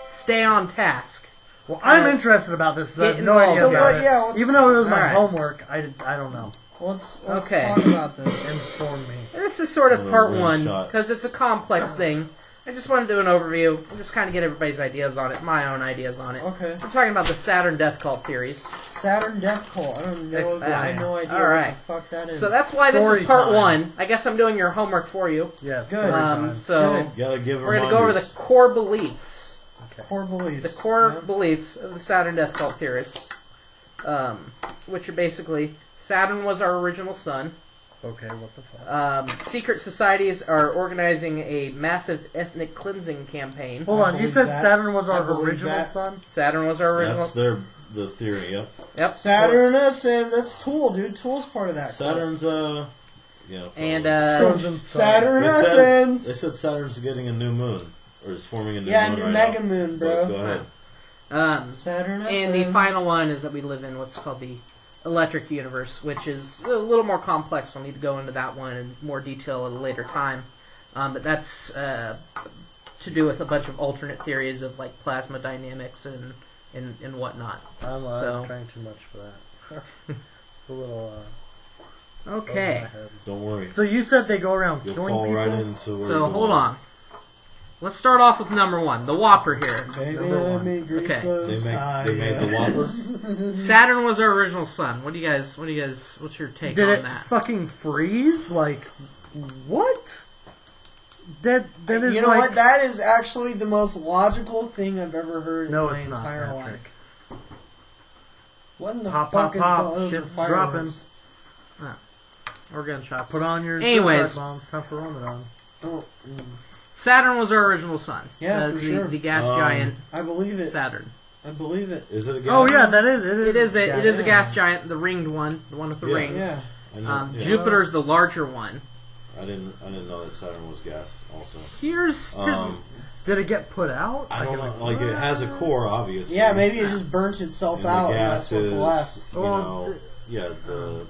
stay on task. Well, I'm interested about this. 'Cause I have Get no idea involved. about So what- it. yeah, let's- Even though it was my Alright. homework, I don't know. Let's Okay. talk about this. Inform me. This is sort of Another part rim one shot. because it's a complex thing. I just want to do an overview and just kind of get everybody's ideas on it, my own ideas on it. Okay. We're talking about the Saturn death cult theories. Saturn Death Cult. I don't know. Exactly. I have no idea All what right. the fuck that is. So that's why this Story is part time. one. I guess I'm doing your homework for you. Yes. Good. story time. So Good. You gotta give we're going to go over the reminders. core beliefs. core beliefs. The core yeah. beliefs of the Saturn death cult theorists, which are basically Saturn was our original sun. Okay, what the fuck? Secret societies are organizing a massive ethnic cleansing campaign. Hold I on, you believe said that. Saturn was I our believe original that. sun? Saturn was our original. That's the theory. Yep. Yep. Saturn ascends. That's Tool, dude. Tool's part of that. Saturn's yeah. probably. And Frozen Saturn They said, ascends. they said Saturn's getting a new moon, or is forming a new Yeah, moon new right mega now. moon, But bro. go ahead. Saturn ascends. and the final one is that we live in what's called the electric universe, which is a little more complex. We'll need to go into that one in more detail at a later time. But that's to do with a bunch of alternate theories of like plasma dynamics and whatnot. I'm So- trying too much for that. It's a little, over Okay. my head. Don't worry. So you said they go around You'll killing fall people? right into where So you're hold going. on. Let's start off with number one, the Whopper here. Baby, Number let one. me grease Okay. those They made the tires. Saturn was our original sun. What do you guys? What's your take Did on it that? fucking freeze? Like, what? That is You know like... what? That is actually the most logical thing I've ever heard No, in my it's not, entire Patrick. life. What in the Pop, fuck pop, is pop. going on? Shit's dropping. We're gunshots. Put on your Anyways. suicide bombs. Time for Ramadan. Oh, Saturn was our original sun. Yeah, for sure. The gas giant I believe it. Saturn. I believe it. Is it a gas? Oh, yeah, that is. It is. It is a yeah. gas giant, the ringed one, the one with the Yeah. rings. Yeah. I know, yeah. Jupiter's the larger one. I didn't know that Saturn was gas. Also, Here's Did it get put out? I don't Like, know. Like it has a core, obviously. Yeah, maybe it just burnt itself And out, the and gas that's what's is, left. you Well, know, yeah, the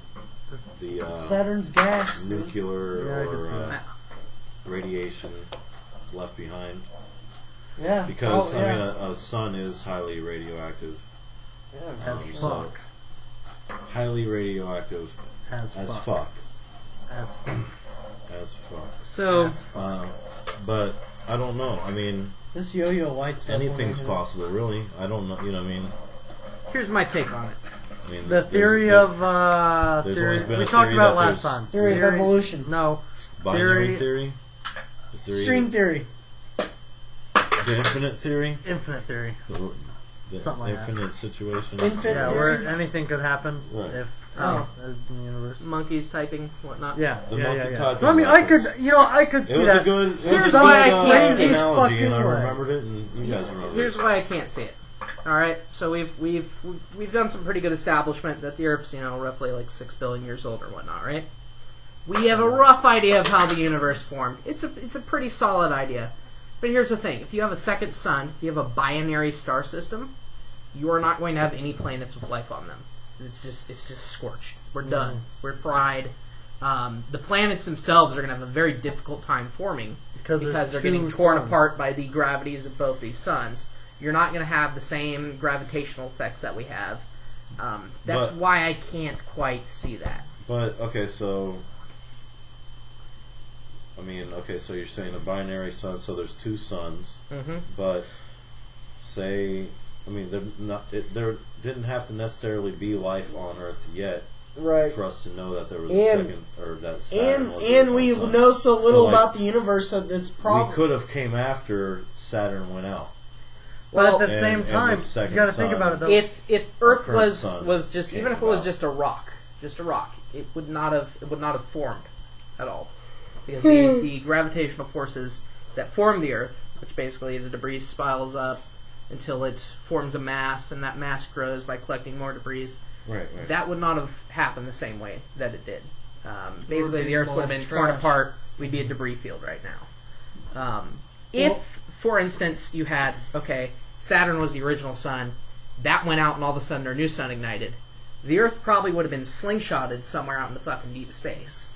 Saturn's gas. dude. nuclear Yeah, I can see or that. radiation left behind. Yeah. Because oh, I yeah. mean, a sun is highly radioactive. Yeah. As so- fuck. Highly radioactive As as fuck. fuck. As fuck. As fuck. so But I don't know. I mean, This yo-yo lights up. anything's when I hit possible, really. I don't know. You know what I mean? here's my take on it. I mean, The theory of there's theory, always been we a talked theory about that last there's- time. it. Theory of evolution. No, binary theory. The theory, String theory. the infinite theory, infinite theory. the Something like that. infinite situation. Infinite Yeah, theory. where anything could happen Right. if Oh. in the universe. Monkeys typing, whatnot. Yeah, The yeah, monkey yeah, yeah. type So I mean, I reference. could, I could It see was that. a good. It Here's was a why I good can't see it. analogy, and I Fucking way. remembered it, and you guys remember Here's it. why I can't see it. All right, so we've done some pretty good establishment that the Earth's roughly like 6 billion years old or whatnot, right? We have a rough idea of how the universe formed. It's a pretty solid idea, but here's the thing: if you have a second sun, if you have a binary star system, you are not going to have any planets with life on them. It's just scorched. We're done. We're fried. The planets themselves are going to have a very difficult time forming Because they're getting torn apart by the gravities of both these suns. You're not going to have the same gravitational effects that we have. That's But- why I can't quite see that. But okay, so so you're saying a binary sun. So there's two suns, Mm-hmm. but say, there didn't have to necessarily be life on Earth yet Right. for us to know that there was a And- second, or that Saturn was the And original we sun. know so little like, about the universe that it's We probably. could have came after Saturn went out. But Well, at the and- same and time, the second you got to think sun- about it though. If Earth current was sun just came even if it was about. just a rock, it would not have formed at all because the gravitational forces that formed the Earth, which basically the debris spirals up until it forms a mass, and that mass grows by collecting more debris. Right. That would not have happened the same way that it did. Basically, the Earth would have been trash. torn apart. We'd be a debris field right now. If, for instance, you had, Saturn was the original sun, that went out and all of a sudden our new sun ignited, the Earth probably would have been slingshotted somewhere out in the fucking deep space.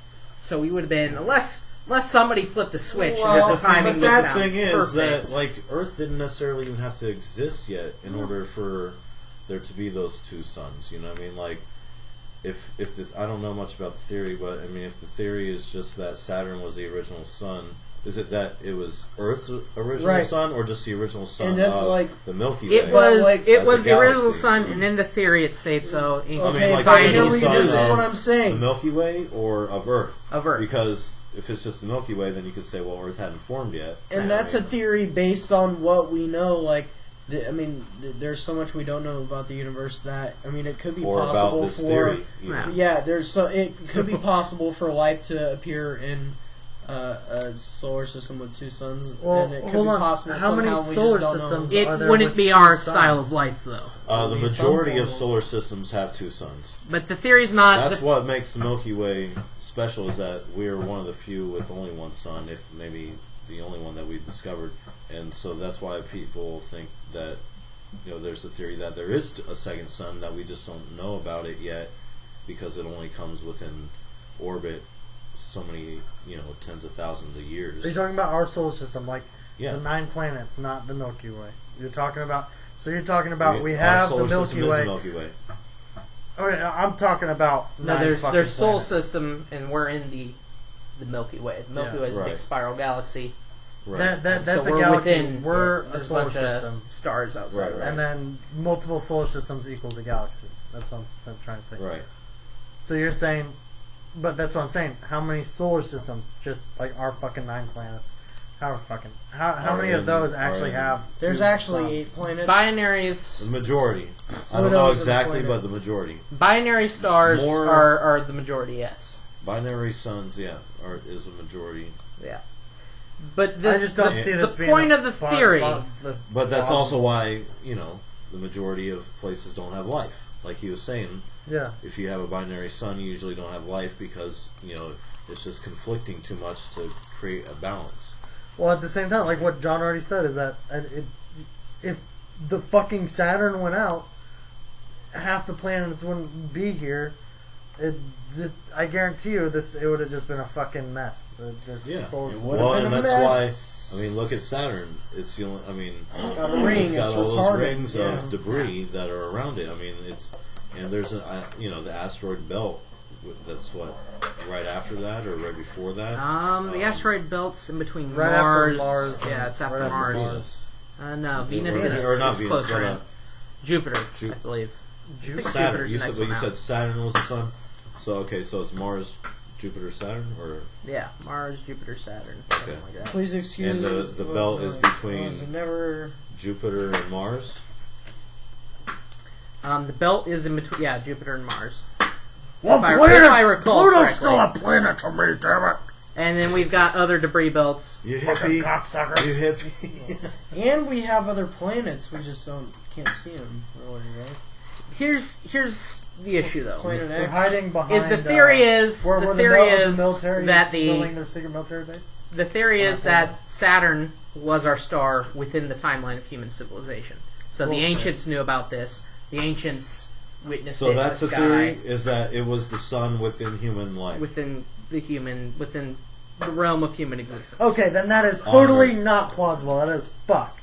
So we would have been, unless somebody flipped a switch and the timing but was the thing is perfect. that, like, Earth didn't necessarily even have to exist yet in order for there to be those two suns. You know what I mean? Like, if this, I don't know much about the theory, but I mean, if the theory is just that Saturn was the original sun, is it that it was Earth's original sun, or just the original sun And that's of like, the Milky Way? It was as a the original galaxy. sun, and in the theory it states so. Okay, like so the here original we, sun this is of what I'm saying. the Milky Way or of Earth? Of Earth. Because if it's just the Milky Way, then you could say, well, Earth hadn't formed yet. And that's a theory based on what we know. Like, there's so much we don't know about the universe that, I mean, it could be or possible about this for theory. it could be possible for life to appear in a solar system with two suns, and it could be possible How many somehow. We solar just don't know. systems It are there wouldn't with be two our suns? style of life, though. The Maybe majority some of solar systems have two suns. But the theory's not. That's what makes the Milky Way special, is that we're one of the few with only one sun, if maybe the only one that we've discovered. And so that's why people think that, there's the theory that there is a second sun that we just don't know about it yet, because it only comes within orbit so many, tens of thousands of years. Are you talking about our solar system, like Yeah. the 9 planets, not the Milky Way? You're talking about we Our have the solar Milky system is Way. the Milky Way. Okay, I'm talking about No, 9 there's fucking solar planets. system, and we're in the Milky Way. The Milky Way is a big Right. spiral galaxy. Right. That's So a we're galaxy. within. We're a There's solar bunch system, of stars outside. Right. and then multiple solar systems equals a galaxy. That's what I'm trying to say. Right. So you're saying, but that's what I'm saying. How many solar systems, just like our fucking 9 planets, how many of those actually have? There's two actually suns? 8 planets. Binaries. The majority. I Who don't know knows in the exactly, planet? but the majority. Binary stars More- are the majority. Yes. Binary suns, is a majority. Yeah. But I just don't the, see the this being point a of the far- theory. But that's also why, the majority of places don't have life. Like he was saying, Yeah. if you have a binary sun, you usually don't have life because, it's just conflicting too much to create a balance. Well, at the same time, like what John already said, is that if the fucking Saturn went out, half the planets wouldn't be here. I guarantee you, it would have just been a fucking mess. Solar system. Well, and been a that's why, look at Saturn. It's the only, It's got a ring. it's got It's all those retarded. rings Yeah. of debris that are around it. And there's the asteroid belt. That's right after that or right before that. The asteroid belt's in between Right after Mars. Mars. Yeah, it's after Right after Mars. Venus. No, Venus Or not is Venus, closer but, in. Jupiter, I believe. I think Saturn. Jupiter's You the next said, one out. said Saturn was the sun. So so it's Mars, Jupiter, Saturn, or Yeah, Mars, Jupiter, Saturn, Okay. something like that. Please excuse. And the belt is between- was never. Jupiter and Mars. The belt is in between. Yeah, Jupiter and Mars. What If planet? I recall Pluto's correctly. still a planet to me, damn it! And then we've got other debris belts. You hippie. Cocksucker. You hippie. And we have other planets. We just can't see them. Really, right? Here's the issue, though. Planet They're X. hiding behind. Is the theory is where the the theory mil- is the military that is the building their secret military base. the theory is that Saturn was our star within the timeline of human civilization. So the ancients knew about this. The ancients witnessed So it that's in the the sky theory, is that it was the sun within human life. within the realm of human existence. Okay, then that is totally not plausible. That is fucked.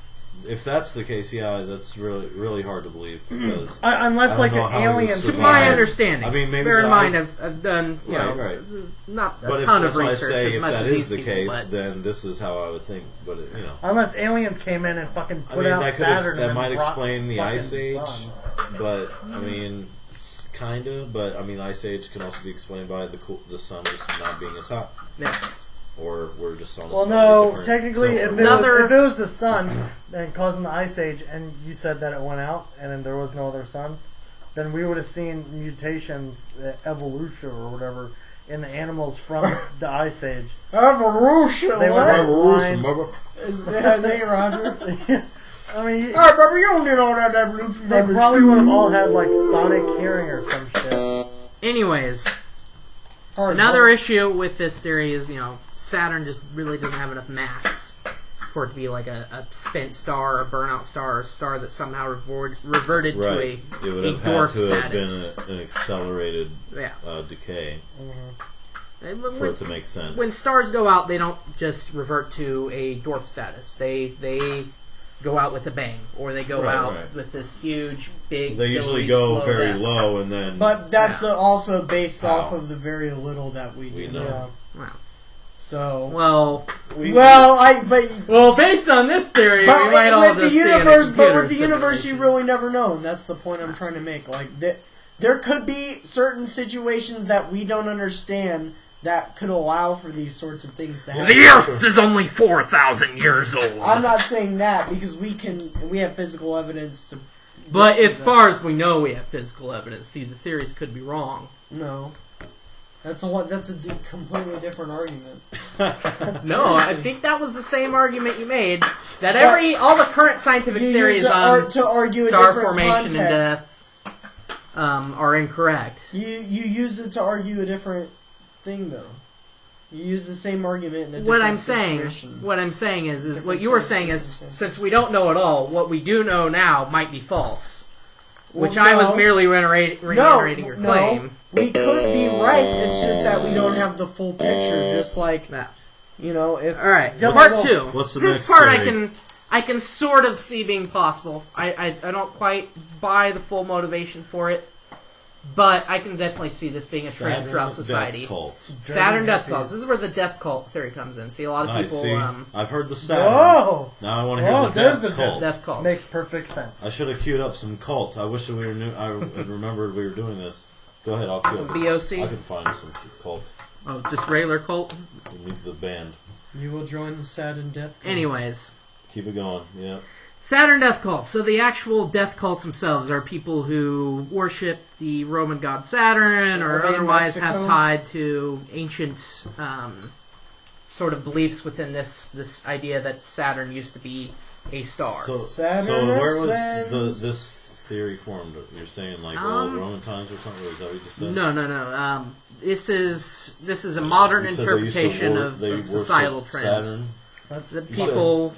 If that's the case, that's really really hard to believe because Unless I like don't know an how we would alien. To survive. my understanding, I mean, maybe bear in that- mind I've done Right. not a But if ton that's of why I research say as if much that as is these the people, case, but then this is how I would think. But Unless aliens came in and fucking I put mean out that Saturn. that and might brought explain the fucking Ice Age, sun. but I mean kinda. But I mean Ice Age can also be explained by the sun just not being as hot, yeah. or we're just on a Well, slightly no. different Technically, if silver. it was the sun and causing the ice age, and you said that it went out, and then there was no other sun, then we would have seen mutations, evolution or whatever, in the animals from the ice age. Evolution. They would What? have Evolution, line- brother. Hey, Roger. I mean, Alright, Barbara, you don't need all that evolution. they probably would have all had like sonic hearing or some shit. Anyways, another issue with this theory is, Saturn just really doesn't have enough mass for it to be like a spent star, or a burnout star, or a star that somehow reverted to a dwarf status. Have been an accelerated decay for it to make sense. When stars go out, they don't just revert to a dwarf status. They go out with a bang, or they go out with this huge, big. They usually go very low, and then. But that's also based off of the very little that we know. Yeah. Wow. So based on this theory, but we might all with the universe, you really never know. And that's the point I'm trying to make. Like there could be certain situations that we don't understand that could allow for these sorts of things to happen. The Earth is only 4,000 years old. I'm not saying that because we have physical evidence to. But as far as we know, we have physical evidence. See, the theories could be wrong. No. That's a completely different argument. No, I think that was the same argument you made. That all the current scientific theories on to argue star a different formation context. and death are incorrect. You use it to argue a different thing, though. You use the same argument in a different What I'm saying is what you were saying is, since we don't know at all, what we do know now might be false. Which I was merely reiterating your claim. We could be right. It's just that we don't have the full picture. Just like if all right, part 2. What's the this next part theory? I can sort of see being possible. I don't quite buy the full motivation for it, but I can definitely see this being a trend throughout society. Death cult. Saturn death cults. This is where the death cult theory comes in. See, a lot of people. See, I've heard the Saturn. Oh! Now I want to hear the death cult. Death cult makes perfect sense. I should have queued up some cult. I wish that we were I remembered we were doing this. Go ahead, I'll queue some up. BOC. I can find some cult. Oh, just regular cult. The band. You will join the Saturn death cult. Anyways, keep it going. Yeah. Saturn death cults. So the actual death cults themselves are people who worship the Roman god Saturn, or otherwise have tied to ancient sort of beliefs within this idea that Saturn used to be a star. So where was this theory formed? You're saying like Roman times or something? Or is that what you just said? No. This is a modern interpretation of societal trends. Saturn? That's the people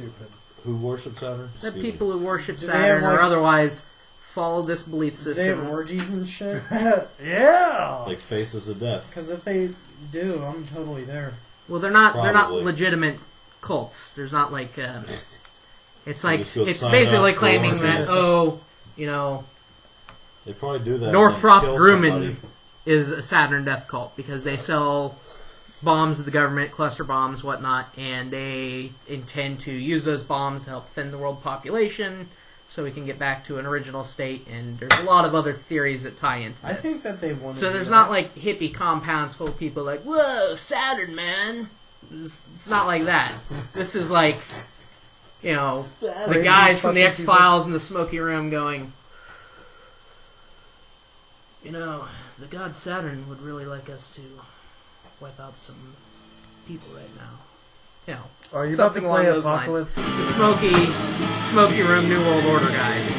who worship Saturn? The people who worship Saturn or otherwise follow this belief system. They have orgies and shit? Yeah! Like faces of death. Because if they do, I'm totally there. Well, they're not legitimate cults. There's not like it's like it's basically claiming that they probably do that. Northrop Grumman is a Saturn death cult because they sell bombs to the government, cluster bombs, whatnot, and they intend to use those bombs to help thin the world population so we can get back to an original state, and there's a lot of other theories that tie into this. I think that they want to So there's not like hippie compounds full of people like, whoa, Saturn, man. It's not like that. This is like, the guys from the X-Files in the smoky room going, the god Saturn would really like us to wipe out some people right now. Are you about to play Apocalypse? The smoky room New World Order guys.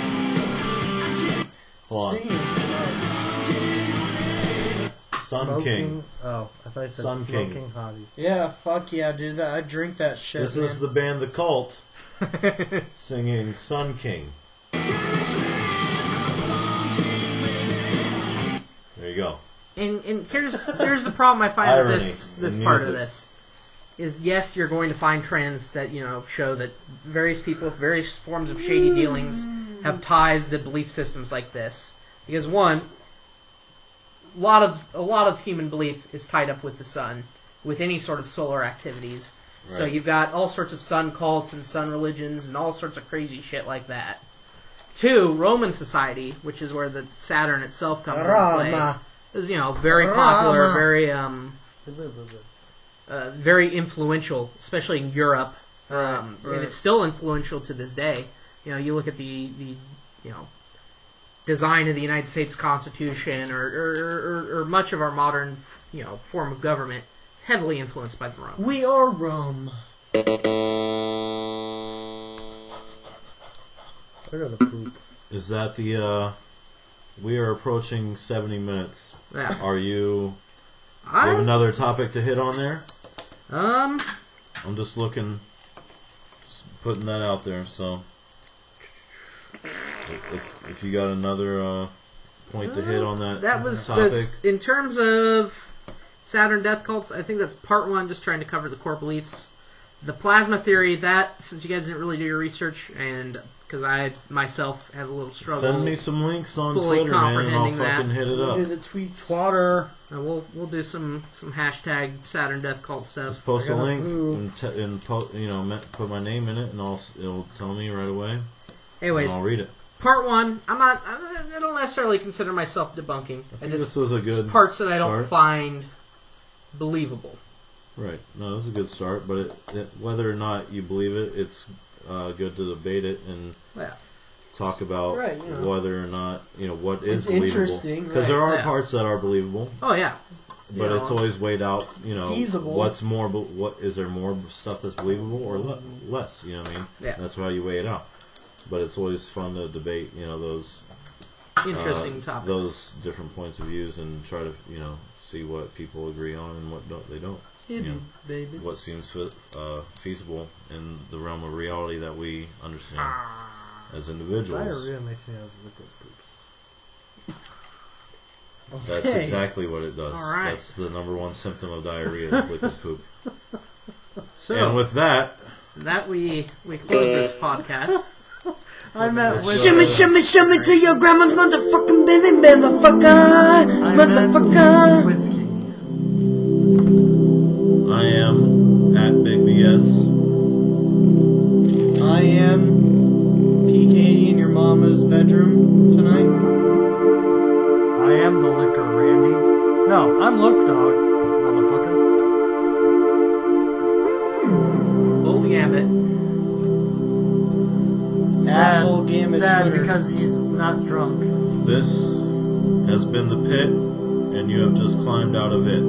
Hold on. Speaking of smokes. Sun King. Oh, I thought you said Sun smoking King. hottie. Yeah, fuck yeah, dude. I drink that shit. This is the band The Cult singing Sun King. There you go. And here's the problem I find with this part of music. this is yes, you're going to find trends that show that various people with various forms of shady dealings have ties to belief systems like this. Because one, a lot of human belief is tied up with the sun, with any sort of solar activities. Right. So you've got all sorts of sun cults and sun religions and all sorts of crazy shit like that. Two, Roman society, which is where the Saturn itself comes into play, is very popular, very influential, especially in Europe, and it's still influential to this day. You look at the design of the United States Constitution, or much of our modern form of government, is heavily influenced by the Romans. We are Rome. I gotta poop. Is that the? We are approaching 70 minutes. Yeah. Are you? You have another topic to hit on there? I'm just looking, putting that out there. So, if you got another point to hit on that was topic, in terms of Saturn death cults. I think that's part one, just trying to cover the core beliefs. The plasma theory, that since you guys didn't really do your research, and because I myself had a little struggle. Send me some links on Twitter, man, and I'll fucking hit it up. Do the tweets. Swatter. We'll do some hashtag Saturn death cult stuff. Just post a link and put my name in it, and it'll tell me right away. Anyways, and I'll read it. Part one, I don't necessarily consider myself debunking. I think this was a good parts that I don't start. find believable. Right. No, this is a good start, but whether or not you believe it, it's good to debate it and talk about whether or not, what is believable. Interesting. Because there are parts that are believable. Oh, yeah. But it's always weighed out, feasible. What's more, what is there more stuff that's believable or less, you know what I mean? Yeah. That's why you weigh it out. But it's always fun to debate, those interesting topics. Those different points of views and try to, see what people agree on and what they don't. Baby. What seems feasible in the realm of reality that we understand as individuals. Diarrhea makes me have liquid poops. That's exactly what it does. All right. That's the number one symptom of diarrhea is liquid poop. So, and with that we close this podcast. I meant with Shimmy, shimmy, shimmy to your grandma's motherfucking baby, motherfucker. Motherfucker. Whiskey. I am at BigBS. I am P.I.T in your mama's bedroom tonight. I am the liquor Randy. No, I'm Luke Dog, motherfuckers. Bull Gambit. Apple Gambit Sad Twitter. because he's not drunk. This has been the pit, and you have just climbed out of it.